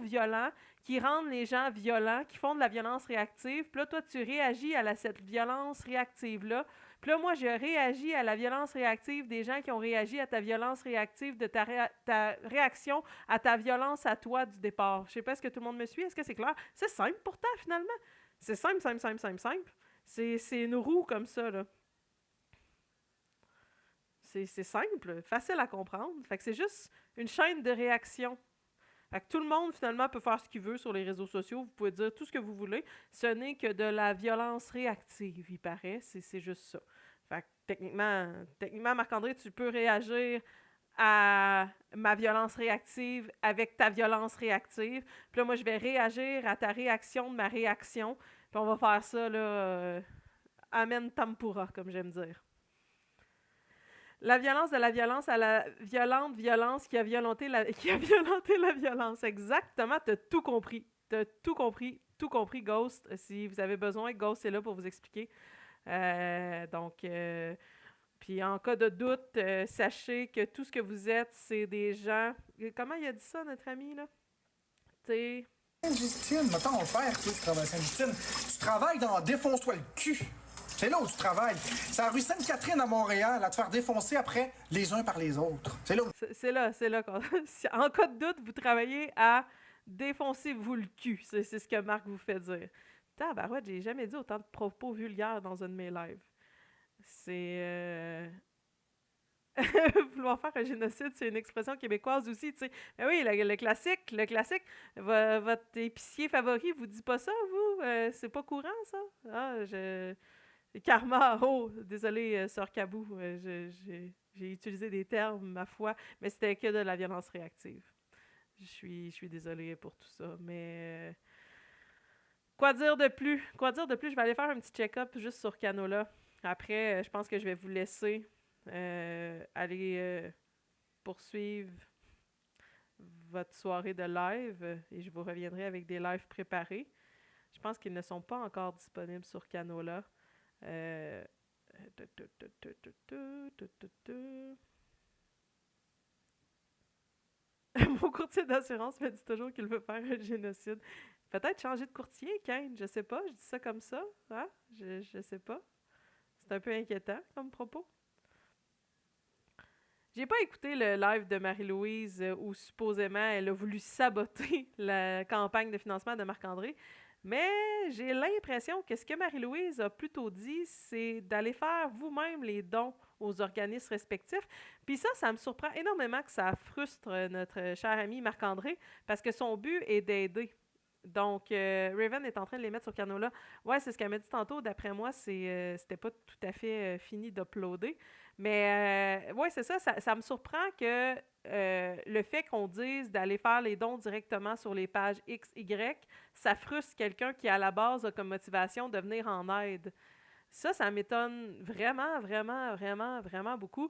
violents qui rendent les gens violents, qui font de la violence réactive. Puis là, toi, tu réagis à cette violence réactive-là. Puis là, moi, je réagis à la violence réactive des gens qui ont réagi à ta violence réactive, de ta réaction à ta violence à toi du départ. Je sais pas, est-ce que tout le monde me suit? Est-ce que c'est clair? C'est simple pourtant, finalement. C'est simple. C'est une roue comme ça, là. C'est simple, facile à comprendre. Fait que c'est juste une chaîne de réaction. Fait que tout le monde, finalement, peut faire ce qu'il veut sur les réseaux sociaux. Vous pouvez dire tout ce que vous voulez. Ce n'est que de la violence réactive, il paraît. C'est juste ça. Fait que techniquement, Marc-André, tu peux réagir à ma violence réactive avec ta violence réactive. Puis là, moi, je vais réagir à ta réaction de ma réaction. Puis on va faire ça, là, amen tempura, comme j'aime dire. La violence de la violence à la violente violence qui a violenté la violence. Exactement, t'as tout compris. Tout compris, Ghost. Si vous avez besoin, Ghost est là pour vous expliquer. Puis en cas de doute, sachez que tout ce que vous êtes, c'est des gens... Comment il a dit ça, notre ami, là? T'es... Sainte-Justine, maintenant, on va le faire, toi, tu travailles à Sainte-Justine. Tu travailles dans Défonce-toi le cul. C'est là où tu travailles. C'est à rue Sainte-Catherine à Montréal, à te faire défoncer après les uns par les autres. C'est là où... C'est là. En cas de doute, vous travaillez à défoncer vous le cul. C'est ce que Marc vous fait dire. Tabarouette, j'ai jamais dit autant de propos vulgaires dans un de mes lives. C'est... Vouloir faire un génocide, c'est une expression québécoise aussi, tu sais. Ben oui, le classique. Votre épicier favori vous dit pas ça, vous? C'est pas courant, ça? Karma, désolé, Sœur Cabou, j'ai utilisé des termes, ma foi, mais c'était que de la violence réactive. Je suis désolée pour tout ça, mais... Quoi dire de plus? Je vais aller faire un petit check-up juste sur Canola. Après, je pense que je vais vous laisser aller poursuivre votre soirée de live et je vous reviendrai avec des lives préparés. Je pense qu'ils ne sont pas encore disponibles sur Canola. Mon courtier d'assurance me dit toujours qu'il veut faire un génocide. Peut-être changer de courtier, Kane, je sais pas, je dis ça comme ça, hein? Je sais pas. C'est un peu inquiétant comme propos. J'ai pas écouté le live de Marie-Louise où supposément elle a voulu saboter la campagne de financement de Marc-André, mais j'ai l'impression que ce que Marie-Louise a plutôt dit, c'est d'aller faire vous-même les dons aux organismes respectifs. Puis ça me surprend énormément que ça frustre notre cher ami Marc-André, parce que son but est d'aider. Donc, Raven est en train de les mettre sur Canola. Ouais, c'est ce qu'elle m'a dit tantôt. D'après moi, c'était pas tout à fait fini d'uploader. Mais, ouais, c'est ça. Ça me surprend que le fait qu'on dise d'aller faire les dons directement sur les pages X, Y, ça frustre quelqu'un qui, à la base, a comme motivation de venir en aide. Ça m'étonne vraiment, vraiment, vraiment, vraiment beaucoup.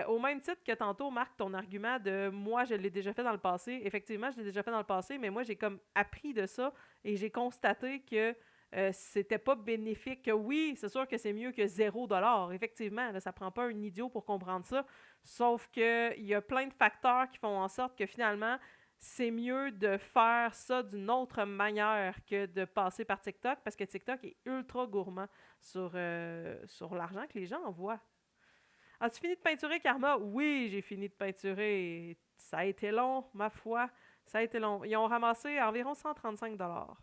Au même titre que tantôt, Marc, ton argument de moi, je l'ai déjà fait dans le passé. Effectivement, je l'ai déjà fait dans le passé, mais moi, j'ai comme appris de ça et j'ai constaté que c'était pas bénéfique. Que oui, c'est sûr que c'est mieux que 0$. Effectivement, là, ça prend pas un idiot pour comprendre ça. Sauf qu'il y a plein de facteurs qui font en sorte que finalement, c'est mieux de faire ça d'une autre manière que de passer par TikTok, parce que TikTok est ultra gourmand sur l'argent que les gens envoient. As-tu fini de peinturer, Karma? Oui, j'ai fini de peinturer. Ça a été long, ma foi. Ça a été long. Ils ont ramassé environ 135$.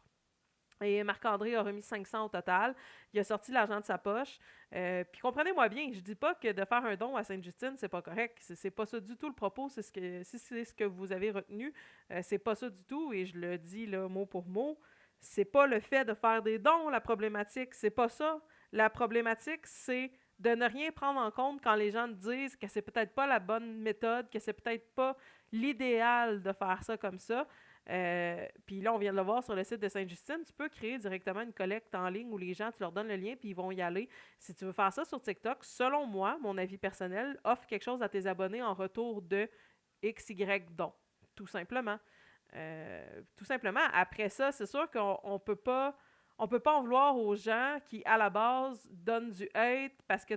Et Marc-André a remis 500 au total. Il a sorti l'argent de sa poche. Puis comprenez-moi bien, je dis pas que de faire un don à Sainte-Justine, c'est pas correct. C'est pas ça du tout le propos. Si c'est ce que vous avez retenu, c'est pas ça du tout. Et je le dis là, mot pour mot. C'est pas le fait de faire des dons, la problématique. C'est pas ça. La problématique, c'est de ne rien prendre en compte quand les gens te disent que c'est peut-être pas la bonne méthode, que c'est peut-être pas l'idéal de faire ça comme ça. Puis là, on vient de le voir sur le site de Sainte-Justine, tu peux créer directement une collecte en ligne où les gens, tu leur donnes le lien puis ils vont y aller. Si tu veux faire ça sur TikTok, selon moi, mon avis personnel, offre quelque chose à tes abonnés en retour de XY don, tout simplement. Tout simplement. Après ça, c'est sûr qu'on peut pas... On peut pas en vouloir aux gens qui, à la base, donnent du hate parce que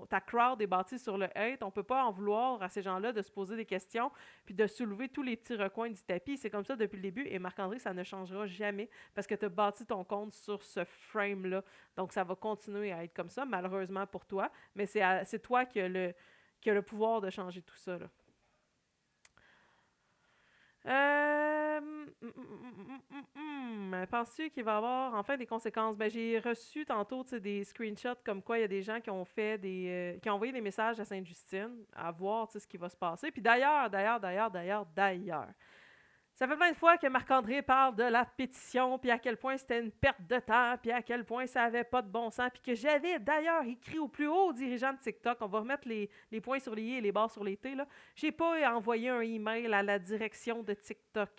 ta crowd est bâtie sur le hate. On peut pas en vouloir à ces gens-là de se poser des questions puis de soulever tous les petits recoins du tapis. C'est comme ça depuis le début. Et Marc-André, ça ne changera jamais parce que tu as bâti ton compte sur ce frame-là. Donc, ça va continuer à être comme ça, malheureusement pour toi. Mais c'est toi qui as le pouvoir de changer tout ça, là. Penses-tu qu'il va y avoir enfin des conséquences? Ben, j'ai reçu tantôt des screenshots comme quoi il y a des gens qui ont fait qui ont envoyé des messages à Sainte-Justine à voir ce qui va se passer. Puis d'ailleurs, ça fait plein de fois que Marc-André parle de la pétition, puis à quel point c'était une perte de temps, puis à quel point ça n'avait pas de bon sens, puis que j'avais d'ailleurs écrit au plus haut dirigeant de TikTok, on va remettre les points sur les i et les barres sur les t, là. J'ai pas envoyé un email à la direction de TikTok.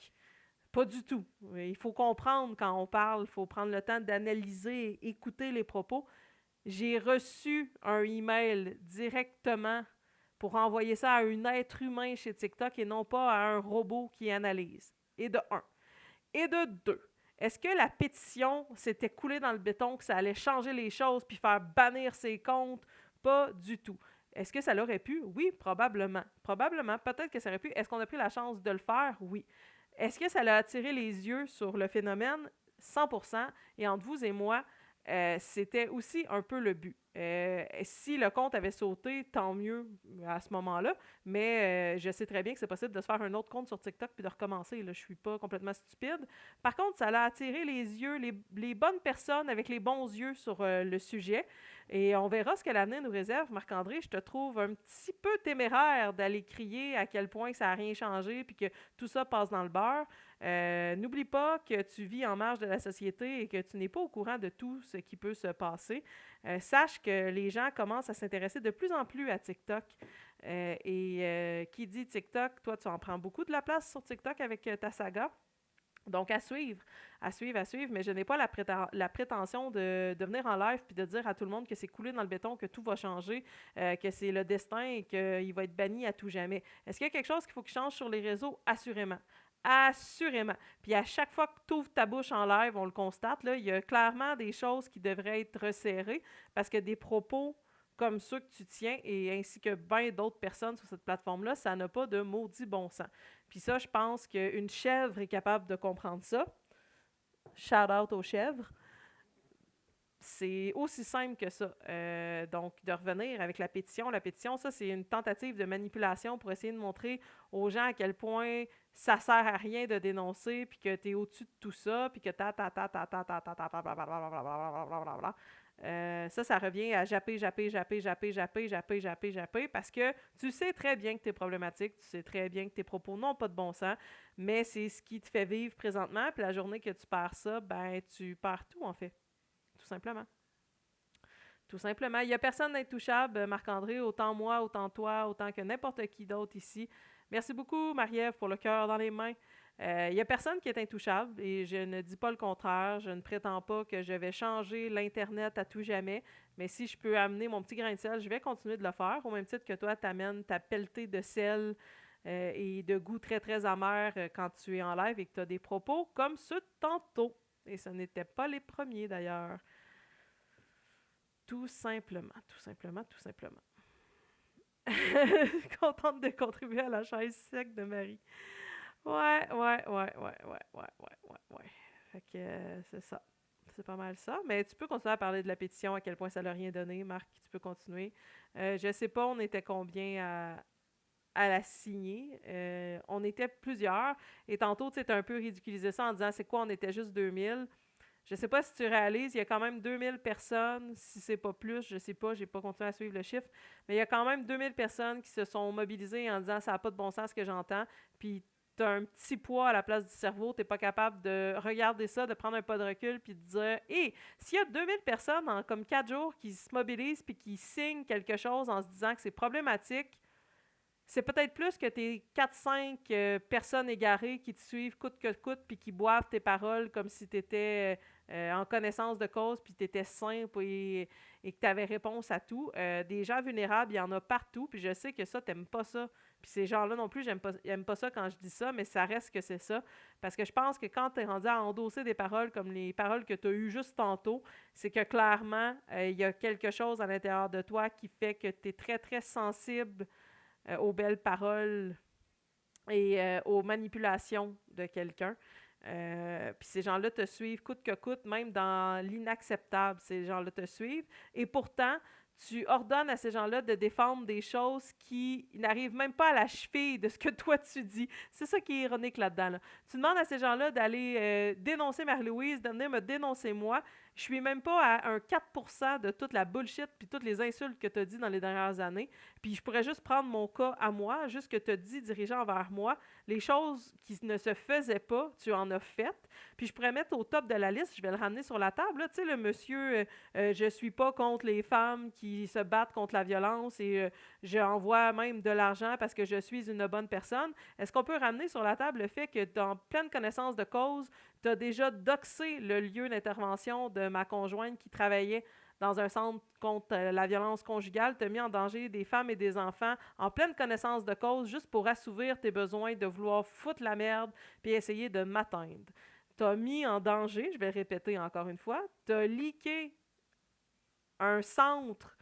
Pas du tout. Il faut comprendre quand on parle, il faut prendre le temps d'analyser et écouter les propos. J'ai reçu un email directement pour envoyer ça à un être humain chez TikTok et non pas à un robot qui analyse. Et de un. Et de deux, est-ce que la pétition s'était coulée dans le béton, que ça allait changer les choses puis faire bannir ses comptes? Pas du tout. Est-ce que ça l'aurait pu? Oui, probablement. Probablement. Peut-être que ça aurait pu. Est-ce qu'on a pris la chance de le faire? Oui. Est-ce que ça l'a attiré les yeux sur le phénomène? 100%. Et entre vous et moi, c'était aussi un peu le but. Si le compte avait sauté, tant mieux à ce moment-là, mais je sais très bien que c'est possible de se faire un autre compte sur TikTok puis de recommencer. Là, je suis pas complètement stupide. Par contre, ça a attiré les yeux, les bonnes personnes avec les bons yeux sur le sujet. Et on verra ce que l'avenir nous réserve. Marc-André, je te trouve un petit peu téméraire d'aller crier à quel point ça n'a rien changé puis que tout ça passe dans le beurre. N'oublie pas que tu vis en marge de la société et que tu n'es pas au courant de tout ce qui peut se passer. Sache que les gens commencent à s'intéresser de plus en plus à TikTok. Qui dit TikTok, toi, tu en prends beaucoup de la place sur TikTok avec ta saga. Donc, à suivre, mais je n'ai pas la prétention de venir en live puis de dire à tout le monde que c'est coulé dans le béton, que tout va changer, que c'est le destin et qu'il va être banni à tout jamais. Est-ce qu'il y a quelque chose qu'il faut qu'il change sur les réseaux? Assurément. Assurément. Puis à chaque fois que tu ouvres ta bouche en live, on le constate, là, il y a clairement des choses qui devraient être resserrées parce que des propos comme ceux que tu tiens et ainsi que bien d'autres personnes sur cette plateforme-là, ça n'a pas de maudit bon sens. Puis ça, je pense qu'une chèvre est capable de comprendre ça. Shout out aux chèvres. C'est aussi simple que ça. Donc, de revenir avec la pétition. La pétition, ça, c'est une tentative de manipulation pour essayer de montrer aux gens à quel point ça sert à rien de dénoncer, puis que tu es au-dessus de tout ça, puis que ça revient à japper, parce que tu sais très bien que tu es problématique, tu sais très bien que tes propos n'ont pas de bon sens, mais c'est ce qui te fait vivre présentement, puis la journée que tu perds ça, ben tu perds tout, en fait. Tout simplement. Tout simplement. Il n'y a personne d'intouchable, Marc-André, autant moi, autant toi, autant que n'importe qui d'autre ici. Merci beaucoup, Marie-Ève, pour le cœur dans les mains. Il n'y a personne qui est intouchable et je ne dis pas le contraire. Je ne prétends pas que je vais changer l'Internet à tout jamais, mais si je peux amener mon petit grain de sel, je vais continuer de le faire, au même titre que toi, tu amènes ta pelletée de sel et de goût très, très amer quand tu es en live et que tu as des propos comme ceux de tantôt. Et ce n'étaient pas les premiers, d'ailleurs. Tout simplement. Contente de contribuer à la chaise sec de Marie. Ouais. Fait que c'est ça. C'est pas mal ça. Mais tu peux continuer à parler de la pétition, à quel point ça n'a rien donné, Marc. Tu peux continuer. Je sais pas, on était combien à la signer. On était plusieurs. Et tantôt, tu sais, t'as un peu ridiculisé ça en disant c'est quoi, on était juste 2000. Je sais pas si tu réalises, il y a quand même 2000 personnes, si c'est pas plus, je sais pas, j'ai pas continué à suivre le chiffre, mais il y a quand même 2000 personnes qui se sont mobilisées en disant ça n'a pas de bon sens ce que j'entends, puis tu as un petit poids à la place du cerveau, tu n'es pas capable de regarder ça, de prendre un pas de recul, puis de dire « Hé, s'il y a 2000 personnes en comme 4 jours qui se mobilisent puis qui signent quelque chose en se disant que c'est problématique, c'est peut-être plus que tes 4-5 personnes égarées qui te suivent coûte que coûte puis qui boivent tes paroles comme si tu étais en connaissance de cause puis tu étais simple et que tu avais réponse à tout. Des gens vulnérables, il y en a partout, puis je sais que ça, t'aimes pas ça. Puis ces gens-là non plus, j'aime pas ça quand je dis ça, mais ça reste que c'est ça. Parce que je pense que quand tu es rendu à endosser des paroles comme les paroles que tu as eues juste tantôt, c'est que clairement, il y a quelque chose à l'intérieur de toi qui fait que tu es très, très sensible aux belles paroles et aux manipulations de quelqu'un. Puis ces gens-là te suivent coûte que coûte, même dans l'inacceptable, ces gens-là te suivent. Et pourtant, tu ordonnes à ces gens-là de défendre des choses qui n'arrivent même pas à la cheville de ce que toi tu dis. C'est ça qui est ironique là-dedans. Là. Tu demandes à ces gens-là d'aller dénoncer Marie-Louise, de venir me dénoncer moi. Je suis même pas à un 4% de toute la bullshit puis toutes les insultes que tu as dit dans les dernières années. Puis je pourrais juste prendre mon cas à moi, juste que tu as dit dirigeant envers moi. Les choses qui ne se faisaient pas, tu en as faites. Puis je pourrais mettre au top de la liste, je vais le ramener sur la table. Tu sais, le monsieur, je suis pas contre les femmes qui se battent contre la violence et j'envoie même de l'argent parce que je suis une bonne personne. Est-ce qu'on peut ramener sur la table le fait que dans pleine connaissance de cause, tu as déjà doxé le lieu d'intervention de ma conjointe qui travaillait dans un centre contre la violence conjugale, tu as mis en danger des femmes et des enfants en pleine connaissance de cause juste pour assouvir tes besoins de vouloir foutre la merde puis essayer de m'atteindre. Tu as mis en danger, je vais le répéter encore une fois, tu as leaké un centre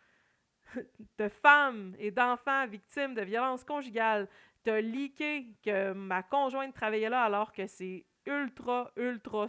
de femmes et d'enfants victimes de violences conjugales. Tu as leaké que ma conjointe travaillait là alors que c'est ultra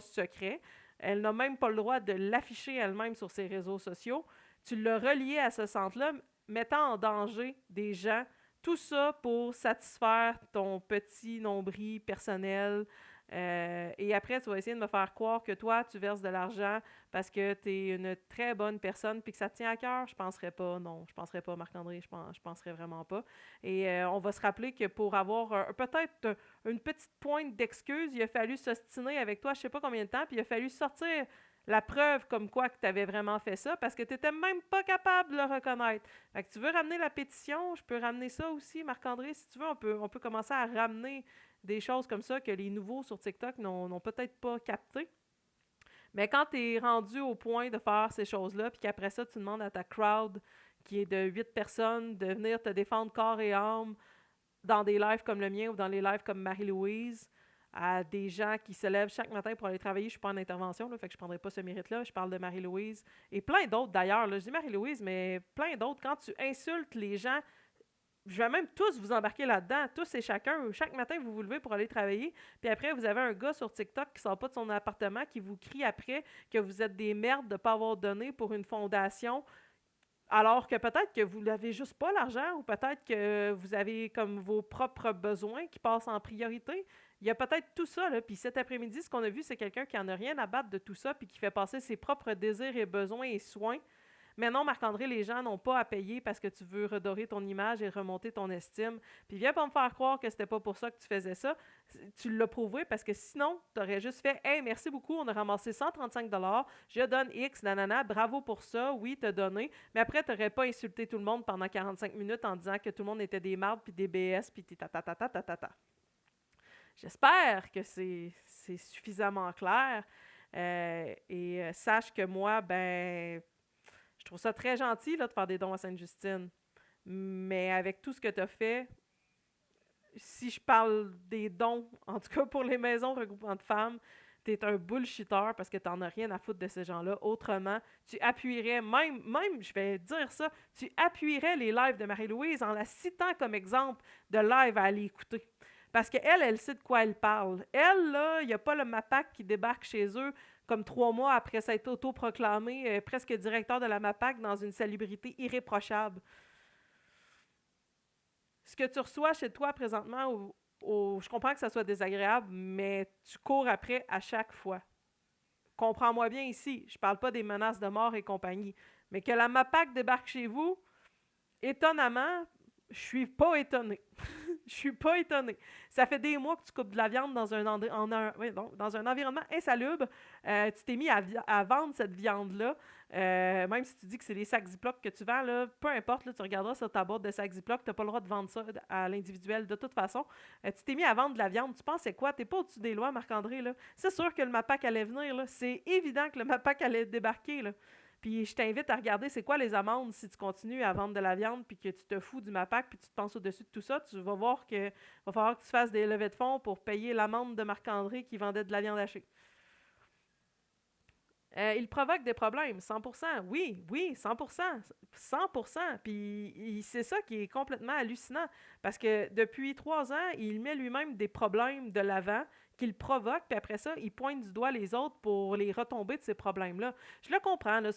secret. Elle n'a même pas le droit de l'afficher elle-même sur ses réseaux sociaux. Tu l'as relié à ce centre-là, mettant en danger des gens. Tout ça pour satisfaire ton petit nombril personnel. Et après, tu vas essayer de me faire croire que toi, tu verses de l'argent parce que tu es une très bonne personne puis que ça te tient à cœur. Je penserais pas, non. Je penserais pas, Marc-André. Je penserais vraiment pas. Et on va se rappeler que pour avoir peut-être une petite pointe d'excuse, il a fallu s'ostiner avec toi je sais pas combien de temps, puis il a fallu sortir la preuve comme quoi que tu avais vraiment fait ça parce que tu n'étais même pas capable de le reconnaître. Fait que tu veux ramener la pétition, je peux ramener ça aussi, Marc-André, si tu veux, on peut commencer à ramener des choses comme ça que les nouveaux sur TikTok n'ont peut-être pas capté. Mais quand tu es rendu au point de faire ces choses-là, puis qu'après ça, tu demandes à ta crowd, qui est de 8 personnes, de venir te défendre corps et âme dans des lives comme le mien ou dans les lives comme Marie-Louise, à des gens qui se lèvent chaque matin pour aller travailler. Je ne suis pas en intervention, là, fait que je ne prendrai pas ce mérite-là. Je parle de Marie-Louise et plein d'autres d'ailleurs. Là, je dis Marie-Louise, mais plein d'autres. Quand tu insultes les gens je vais même tous vous embarquer là-dedans, tous et chacun. Chaque matin, vous vous levez pour aller travailler, puis après, vous avez un gars sur TikTok qui sort pas de son appartement, qui vous crie après que vous êtes des merdes de ne pas avoir donné pour une fondation, alors que peut-être que vous n'avez juste pas l'argent, ou peut-être que vous avez comme vos propres besoins qui passent en priorité. Il y a peut-être tout ça, là. Puis cet après-midi, ce qu'on a vu, c'est quelqu'un qui en a rien à battre de tout ça, puis qui fait passer ses propres désirs et besoins et soins. Mais non, Marc-André, les gens n'ont pas à payer parce que tu veux redorer ton image et remonter ton estime. Puis viens pas me faire croire que c'était pas pour ça que tu faisais ça. Tu l'as prouvé parce que sinon, tu aurais juste fait « Hey, merci beaucoup, on a ramassé 135 $, je donne X, nanana, bravo pour ça, oui, t'as donné. » Mais après, tu n'aurais pas insulté tout le monde pendant 45 minutes en disant que tout le monde était des mardes, puis des BS, puis ta. J'espère que c'est suffisamment clair. Sache que moi, ben... Je trouve ça très gentil là, de faire des dons à Sainte-Justine. Mais avec tout ce que tu as fait, si je parle des dons, en tout cas pour les maisons regroupant de femmes, tu es un bullshitter parce que tu n'en as rien à foutre de ces gens-là. Autrement, tu appuierais, même, je vais dire ça, tu appuierais les lives de Marie-Louise en la citant comme exemple de live à aller écouter. Parce qu'elle, elle sait de quoi elle parle. Elle, là, il n'y a pas le MAPAC qui débarque chez eux comme 3 mois après s'être autoproclamé presque directeur de la MAPAC dans une salubrité irréprochable. Ce que tu reçois chez toi présentement, je comprends que ça soit désagréable, mais tu cours après à chaque fois. Comprends-moi bien ici, je parle pas des menaces de mort et compagnie, mais que la MAPAC débarque chez vous, étonnamment, je suis pas étonnée. Je suis pas étonnée. Ça fait des mois que tu coupes de la viande dans un environnement insalubre. Tu t'es mis à vendre cette viande-là. Même si tu dis que c'est des sacs Ziploc que tu vends, là, peu importe, là, tu regarderas sur ta boîte de sacs Ziploc, tu n'as pas le droit de vendre ça à l'individuel de toute façon. Tu t'es mis à vendre de la viande. Tu pensais quoi? Tu n'es pas au-dessus des lois, Marc-André. Là. C'est sûr que le MAPAC allait venir. Là. C'est évident que le MAPAC allait débarquer. Là. Puis je t'invite à regarder c'est quoi les amendes si tu continues à vendre de la viande puis que tu te fous du MAPAC puis tu te penses au-dessus de tout ça. Tu vas voir qu'il va falloir que tu fasses des levées de fonds pour payer l'amende de Marc-André qui vendait de la viande hachée. Il provoque des problèmes, 100%. Oui, 100%. 100%. Puis c'est ça qui est complètement hallucinant. Parce que depuis 3 ans, il met lui-même des problèmes de l'avant qu'il provoque, puis après ça, il pointe du doigt les autres pour les retomber de ces problèmes-là. Je le comprends, là,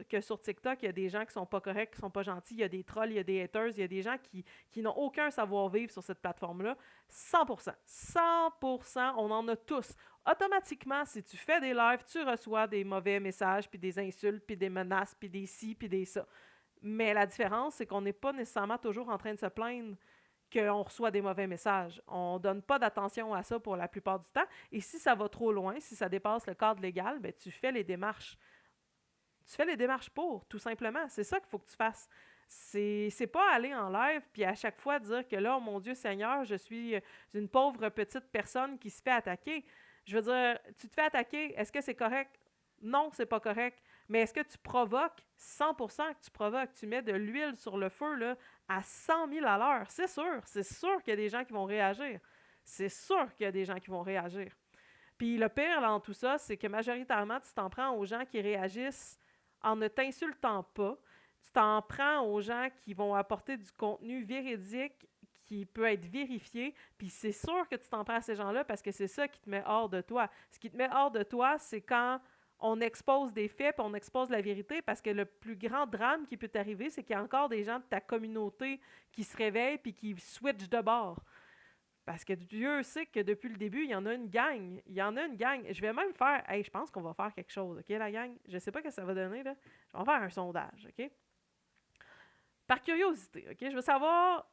que sur TikTok, il y a des gens qui sont pas corrects, qui sont pas gentils, il y a des trolls, il y a des haters, il y a des gens qui n'ont aucun savoir-vivre sur cette plateforme-là. 100%. 100%, on en a tous. Automatiquement, si tu fais des lives, tu reçois des mauvais messages, puis des insultes, puis des menaces, puis des ci, puis des ça. Mais la différence, c'est qu'on n'est pas nécessairement toujours en train de se plaindre qu'on reçoit des mauvais messages. On ne donne pas d'attention à ça pour la plupart du temps. Et si ça va trop loin, si ça dépasse le cadre légal, ben, tu fais les démarches. Tu fais les démarches pour, tout simplement. C'est ça qu'il faut que tu fasses. C'est pas aller en live puis à chaque fois dire que là, oh mon Dieu Seigneur, je suis une pauvre petite personne qui se fait attaquer. Je veux dire, tu te fais attaquer, est-ce que c'est correct? Non, c'est pas correct. Mais est-ce que tu provoques? 100% que tu provoques. Tu mets de l'huile sur le feu là, à 100 000 à l'heure. C'est sûr qu'il y a des gens qui vont réagir. C'est sûr qu'il y a des gens qui vont réagir. Puis le pire dans tout ça, c'est que majoritairement, tu t'en prends aux gens qui réagissent en ne t'insultant pas. Tu t'en prends aux gens qui vont apporter du contenu véridique qui peut être vérifié, puis c'est sûr que tu t'en prends à ces gens-là parce que c'est ça qui te met hors de toi. Ce qui te met hors de toi, c'est quand on expose des faits puis on expose la vérité parce que le plus grand drame qui peut t'arriver, c'est qu'il y a encore des gens de ta communauté qui se réveillent puis qui switchent de bord. Parce que Dieu sait que depuis le début, il y en a une gang. Il y en a une gang. Je vais même faire... Hey, je pense qu'on va faire quelque chose, OK, la gang? Je sais pas ce que ça va donner, là. Je vais faire un sondage, OK? Par curiosité, OK? Je veux savoir...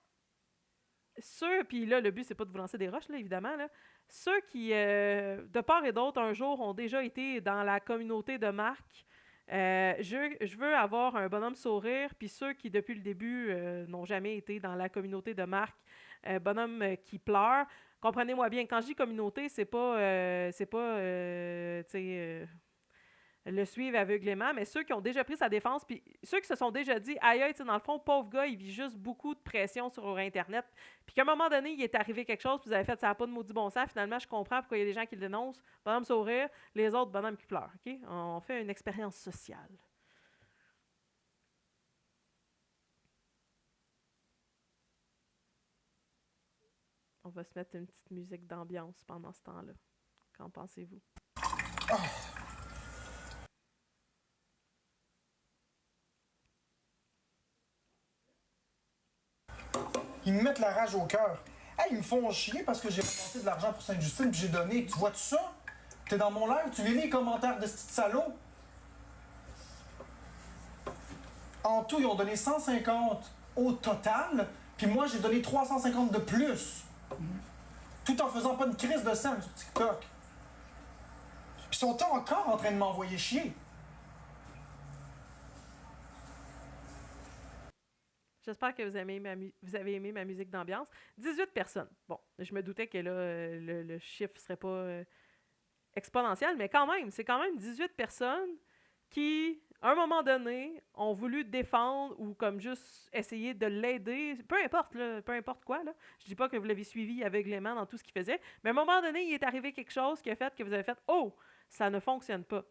Ceux, puis là, le but, c'est pas de vous lancer des roches, là, évidemment, là. Ceux qui, de part et d'autre, un jour, ont déjà été dans la communauté de Marc, je veux avoir un bonhomme sourire, puis ceux qui, depuis le début, n'ont jamais été dans la communauté de Marc, bonhomme qui pleure. Comprenez-moi bien, quand je dis communauté, c'est pas tu sais... le suivre aveuglément, mais ceux qui ont déjà pris sa défense, puis ceux qui se sont déjà dit, aïe, aïe, tu sais, dans le fond, pauvre gars, il vit juste beaucoup de pression sur Internet, puis qu'à un moment donné, il est arrivé quelque chose, puis vous avez fait, ça n'a pas de maudit bon sens, finalement, je comprends pourquoi il y a des gens qui le dénoncent, bonhomme sourire, les autres, bonhomme qui pleure, OK? On fait une expérience sociale. On va se mettre une petite musique d'ambiance pendant ce temps-là. Qu'en pensez-vous? Ils me mettent la rage au cœur. Hey, ils me font chier parce que j'ai dépensé de l'argent pour Sainte-Justine puis j'ai donné. Tu vois tout ça? T'es dans mon live, tu lis les commentaires de ce petit salaud? En tout, ils ont donné 150 au total, puis moi, j'ai donné 350 de plus. Tout en faisant pas une crise de scène sur TikTok. Puis ils sont encore en train de m'envoyer chier. J'espère que vous avez aimé ma musique d'ambiance. 18 personnes. Bon, je me doutais que là, le chiffre serait pas exponentiel, mais quand même, c'est quand même 18 personnes qui, à un moment donné, ont voulu défendre ou comme juste essayer de l'aider, peu importe, là, peu importe quoi. Là. Je dis pas que vous l'avez suivi aveuglément dans tout ce qu'il faisait, mais à un moment donné, il est arrivé quelque chose qui a fait que vous avez fait « Oh, ça ne fonctionne pas ».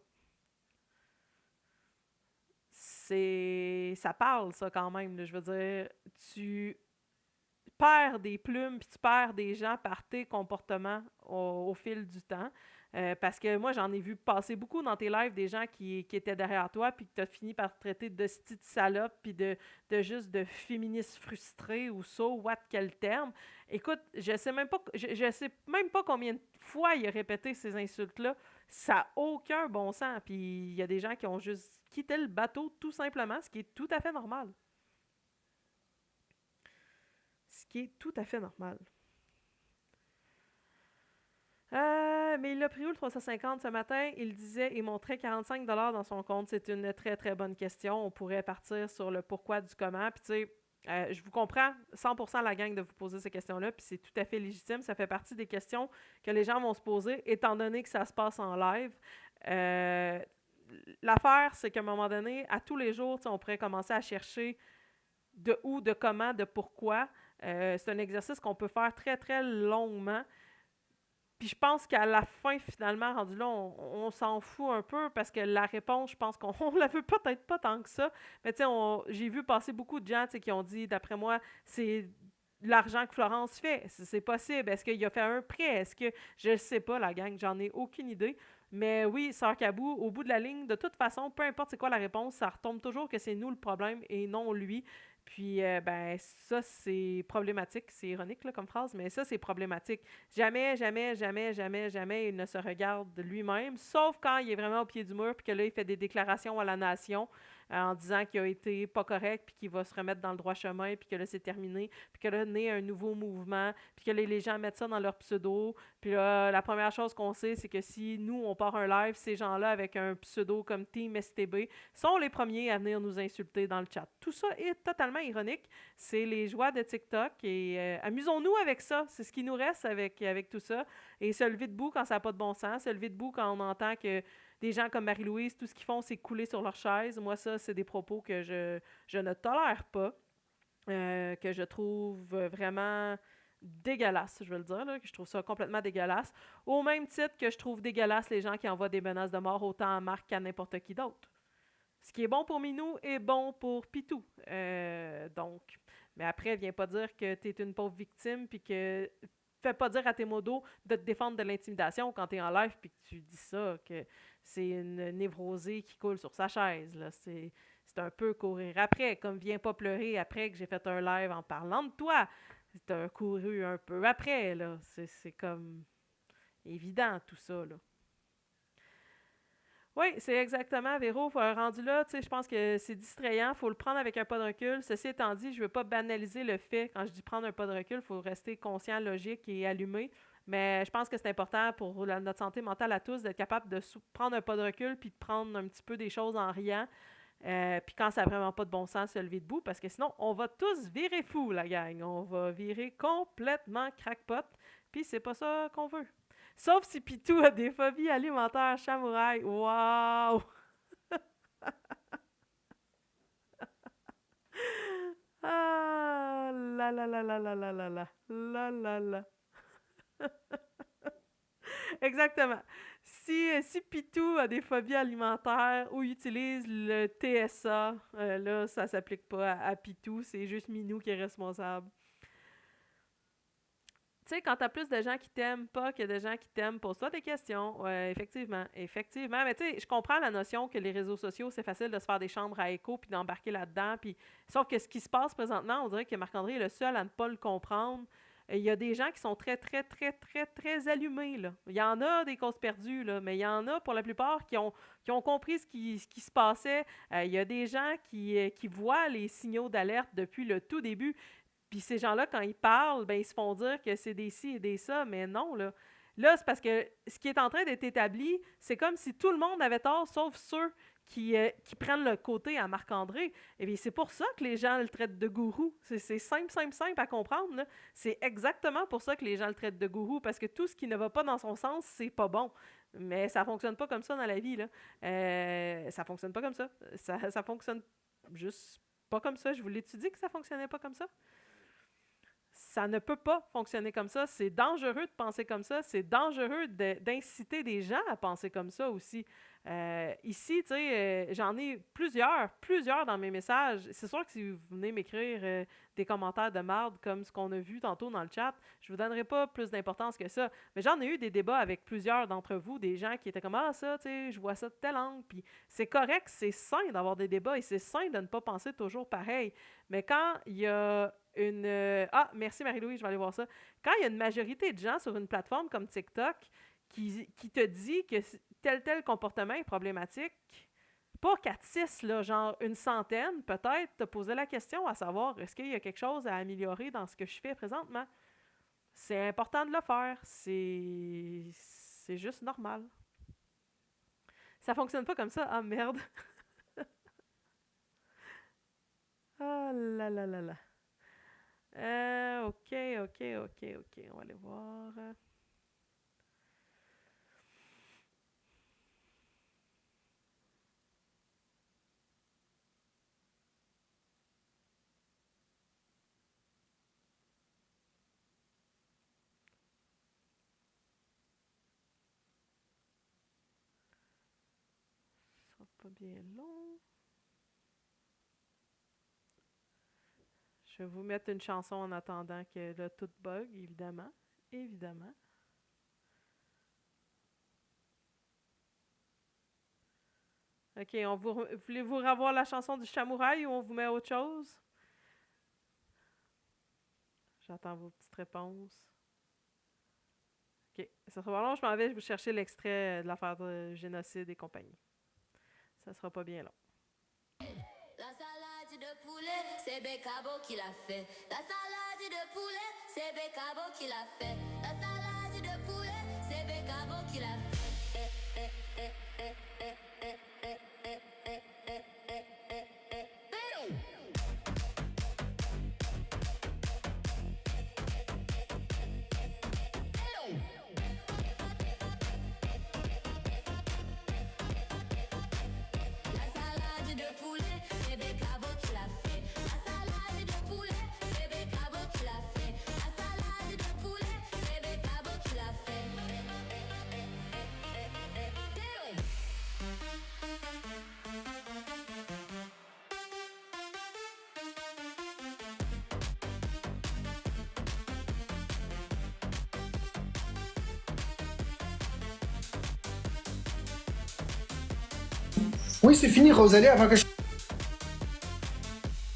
Ça parle, ça, quand même. Là. Je veux dire, tu perds des plumes puis tu perds des gens par tes comportements au fil du temps. Parce que moi, j'en ai vu passer beaucoup dans tes lives des gens qui étaient derrière toi puis que tu as fini par traiter de style de salope puis de juste de féministe frustré ou ça, what, quel terme. Écoute, je sais même pas combien de fois il a répété ces insultes-là. Ça n'a aucun bon sens. Puis il y a des gens qui ont juste quitté le bateau tout simplement, ce qui est tout à fait normal. Ce qui est tout à fait normal. Mais il a pris où le 350 ce matin? Il disait, il montrait 45$ dans son compte. C'est une très, très bonne question. On pourrait partir sur le pourquoi du comment. Puis tu sais, je vous comprends 100% la gang de vous poser ces questions-là, puis c'est tout à fait légitime. Ça fait partie des questions que les gens vont se poser, étant donné que ça se passe en live. L'affaire, c'est qu'à un moment donné, à tous les jours, on pourrait commencer à chercher de où, de comment, de pourquoi. C'est un exercice qu'on peut faire très, très longuement. Puis je pense qu'à la fin, finalement, rendu là, on s'en fout un peu parce que la réponse, je pense qu'on la veut peut-être pas tant que ça. Mais tu sais, j'ai vu passer beaucoup de gens qui ont dit, d'après moi, c'est l'argent que Florence fait. C'est possible. Est-ce qu'il a fait un prêt? Est-ce que... Je ne sais pas, la gang. J'en ai aucune idée. Mais oui, Sœur Kabou, au bout de la ligne, de toute façon, peu importe c'est quoi la réponse, ça retombe toujours que c'est nous le problème et non lui. Puis, ben, ça, c'est problématique. C'est ironique, là, comme phrase, mais ça, c'est problématique. Jamais, jamais, jamais, jamais, jamais, il ne se regarde lui-même, sauf quand il est vraiment au pied du mur, puis que là, il fait des déclarations à la nation en disant qu'il a été pas correct, puis qu'il va se remettre dans le droit chemin, puis que là, c'est terminé, puis que là, naît un nouveau mouvement, puis que là, les gens mettent ça dans leur pseudo. Puis là, la première chose qu'on sait, c'est que si nous, on part un live, ces gens-là, avec un pseudo comme Team STB, sont les premiers à venir nous insulter dans le chat. Tout ça est totalement ironique. C'est les joies de TikTok et amusons-nous avec ça. C'est ce qui nous reste avec tout ça. Et se lever debout quand ça n'a pas de bon sens, se lever debout quand on entend que des gens comme Marie-Louise, tout ce qu'ils font, c'est couler sur leur chaise. Moi, ça, c'est des propos que je ne tolère pas, que je trouve vraiment dégueulasse, je veux le dire, là, que je trouve ça complètement dégueulasse. Au même titre que je trouve dégueulasse les gens qui envoient des menaces de mort autant à Marc qu'à n'importe qui d'autre. Ce qui est bon pour Minou est bon pour Pitou. Donc, mais après, viens pas dire que t'es une pauvre victime puis que fais pas dire à tes modos de te défendre de l'intimidation quand t'es en live puis que tu dis ça, que c'est une névrosée qui coule sur sa chaise. Là. C'est un peu courir après, comme viens pas pleurer après que j'ai fait un live en parlant de toi. C'est un couru un peu après, là. C'est comme évident tout ça, là. Oui, c'est exactement, Véro. Rendu là, tu sais, je pense que c'est distrayant. Il faut le prendre avec un pas de recul. Ceci étant dit, je ne veux pas banaliser le fait. Quand je dis prendre un pas de recul, il faut rester conscient, logique et allumé. Mais je pense que c'est important pour notre santé mentale à tous d'être capable de prendre un pas de recul puis de prendre un petit peu des choses en riant. Puis quand ça n'a vraiment pas de bon sens, se lever debout, parce que sinon, on va tous virer fou, la gang. On va virer complètement crackpot. Puis c'est pas ça qu'on veut. Sauf si Pitou a des phobies alimentaires samouraï. Wow! Ah la la la la la la la la la la la. Exactement. Si Pitou a des phobies alimentaires ou utilise le TSA, là, ça s'applique pas à Pitou, c'est juste Minou qui est responsable. sais, quand t'as plus de gens qui t'aiment pas que de gens qui t'aiment, pose-toi des questions. Ouais, effectivement, effectivement. Mais tu sais, je comprends la notion que les réseaux sociaux, c'est facile de se faire des chambres à écho puis d'embarquer là-dedans. Puis... Sauf que ce qui se passe présentement, on dirait que Marc-André est le seul à ne pas le comprendre. Il y a des gens qui sont très, très, très, très, très allumés, là. Il y en a des causes perdues, là, mais il y en a, pour la plupart, qui ont compris ce qui se passait. Il y a des gens qui voient les signaux d'alerte depuis le tout début. Puis ces gens-là, quand ils parlent, ben, ils se font dire que c'est des ci et des ça, mais non, là. Là, c'est parce que ce qui est en train d'être établi, c'est comme si tout le monde avait tort, sauf ceux qui prennent le côté à Marc-André. Et bien, c'est pour ça que les gens le traitent de gourou. C'est simple, simple, simple à comprendre, là. C'est exactement pour ça que les gens le traitent de gourou, parce que tout ce qui ne va pas dans son sens, c'est pas bon. Mais ça fonctionne pas comme ça dans la vie, là. Ça fonctionne pas comme ça. Ça fonctionne juste pas comme ça. Je vous l'ai dit que ça fonctionnait pas comme ça? Ça ne peut pas fonctionner comme ça. C'est dangereux de penser comme ça. C'est dangereux d'inciter des gens à penser comme ça aussi. Ici, tu sais, j'en ai plusieurs dans mes messages. C'est sûr que si vous venez m'écrire des commentaires de marde comme ce qu'on a vu tantôt dans le chat, je vous donnerai pas plus d'importance que ça. Mais j'en ai eu des débats avec plusieurs d'entre vous, des gens qui étaient comme « Ah, ça, tu sais, je vois ça de telle angle. » Puis c'est correct, c'est sain d'avoir des débats et c'est sain de ne pas penser toujours pareil. Mais quand il y a Ah, merci Marie-Louise, je vais aller voir ça. Quand il y a une majorité de gens sur une plateforme comme TikTok qui te dit que tel comportement est problématique, pas 4-6, là, genre une centaine, peut-être, te poser la question à savoir est-ce qu'il y a quelque chose à améliorer dans ce que je fais présentement. C'est important de le faire. C'est juste normal. Ça fonctionne pas comme ça. Ah, merde. Ah là là là là. Ok. On va aller voir. Ça sera pas bien long. Je vais vous mettre une chanson en attendant que là, tout bug, évidemment. Évidemment. Ok, voulez-vous revoir la chanson du Chamouraï ou on vous met autre chose? J'attends vos petites réponses. Ok, ça sera pas long, je m'en vais vous chercher l'extrait de l'affaire de génocide et compagnie. Ça sera pas bien long. La salade de poulet, c'est Bécabo qui l'a fait. La salade de poulet, c'est Bécabo qui l'a fait. La salade de poulet, c'est Bécabo qui l'a fait. La salade de poulet, c'est Bécabo qui l'a fait. La salade de poulet, c'est Bécabo qui l'a fait. La salade de poulet, c'est Bécabo qui l'a fait. Oui, c'est fini, Rosalie, avant que je...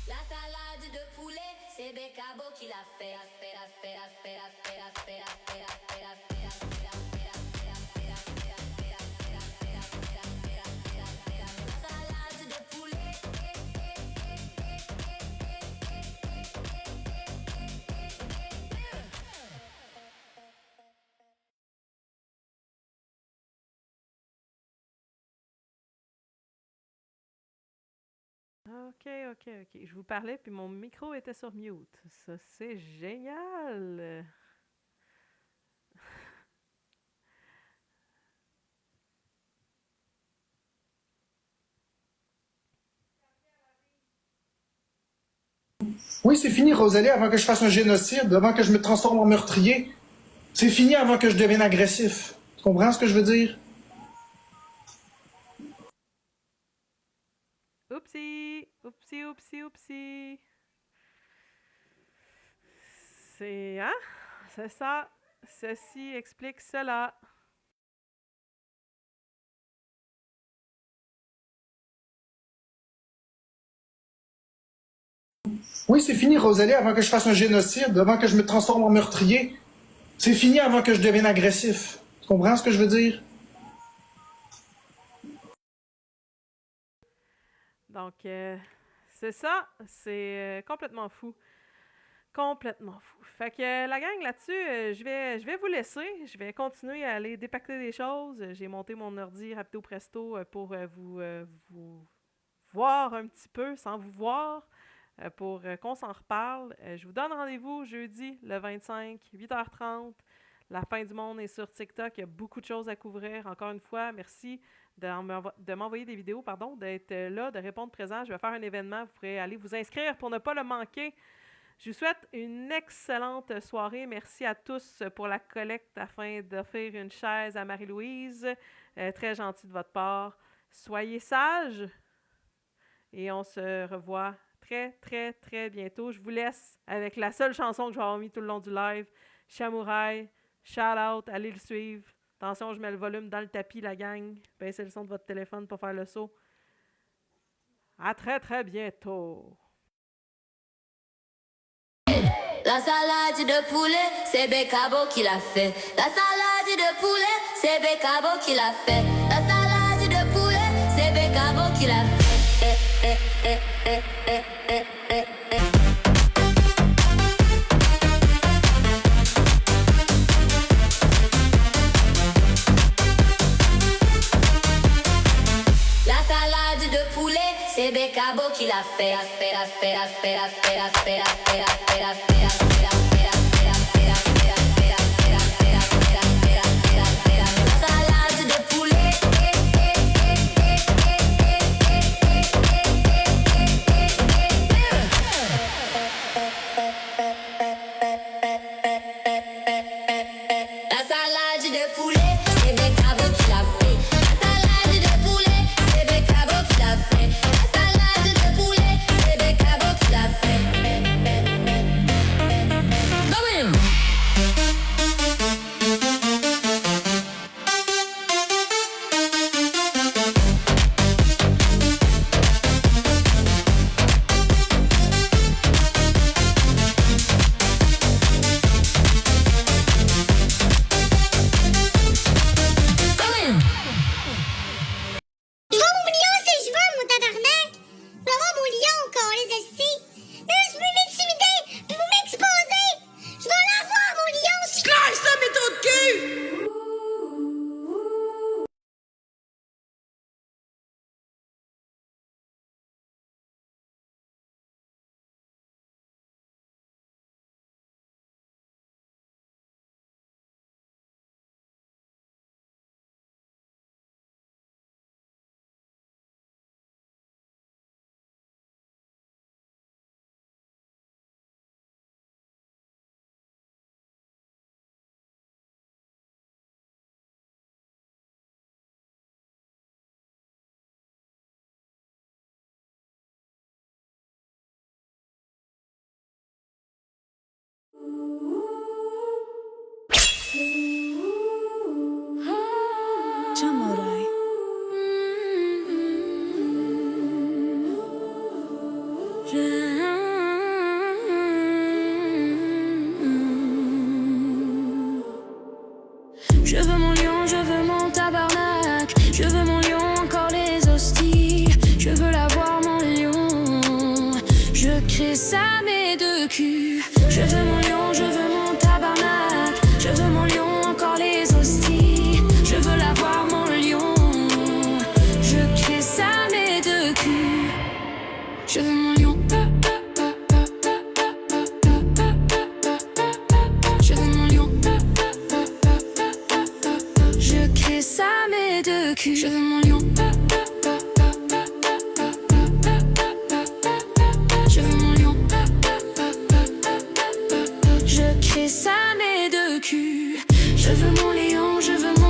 La salade de poulet, c'est Bécabo qui l'a fait. La salade de poulet. Ok. Je vous parlais, puis mon micro était sur mute. Ça, c'est génial! Oui, c'est fini, Rosalie, avant que je fasse un génocide, avant que je me transforme en meurtrier. C'est fini avant que je devienne agressif. Tu comprends ce que je veux dire? Oupsie! C'est... Hein? c'est ça. Ceci explique cela. Oui, c'est fini, Rosalie, avant que je fasse un génocide, avant que je me transforme en meurtrier. C'est fini avant que je devienne agressif. Tu comprends ce que je veux dire? Donc, c'est ça. C'est complètement fou. Complètement fou. Fait que la gang là-dessus, je vais vous laisser. Je vais continuer à aller dépacter des choses. J'ai monté mon ordi rapido presto pour vous voir un petit peu, sans vous voir, pour qu'on s'en reparle. Je vous donne rendez-vous jeudi, le 25, 8h30. La fin du monde est sur TikTok. Il y a beaucoup de choses à couvrir. Encore une fois, merci de m'envoyer des vidéos, d'être là, de répondre présent. Je vais faire un événement. Vous pourrez aller vous inscrire pour ne pas le manquer. Je vous souhaite une excellente soirée. Merci à tous pour la collecte afin d'offrir une chaise à Marie-Louise. Très gentil de votre part. Soyez sages et on se revoit très, très, très bientôt. Je vous laisse avec la seule chanson que je vais avoir mis tout le long du live. Chamouraï, shout out, allez le suivre. Attention, je mets le volume dans le tapis, la gang. Baissez le son de votre téléphone pour faire le saut. À très, très bientôt. La salade de poulet, c'est Bécabo qui l'a fait. La salade de poulet, c'est Bécabo qui l'a fait. La salade de poulet, c'est Bécabo qui l'a fait. La salade de poulet, c'est Bécabo qui l'a fait. Je veux mon lion, je veux mon tabarnak. Je veux mon lion, encore les hosties. Je veux l'avoir mon lion. Je crée ça mes deux culs. Je veux mon lion, je veux mon tabarnak. Je veux mon lion, encore les hosties. Je veux l'avoir mon lion. Je crée ça mes deux culs. Je veux mon lion. Je veux mon lion. Je crée ça mes deux culs. Je veux mon lion. Je veux mon lion. Je crée ça mes deux culs. Je veux mon lion, je veux mon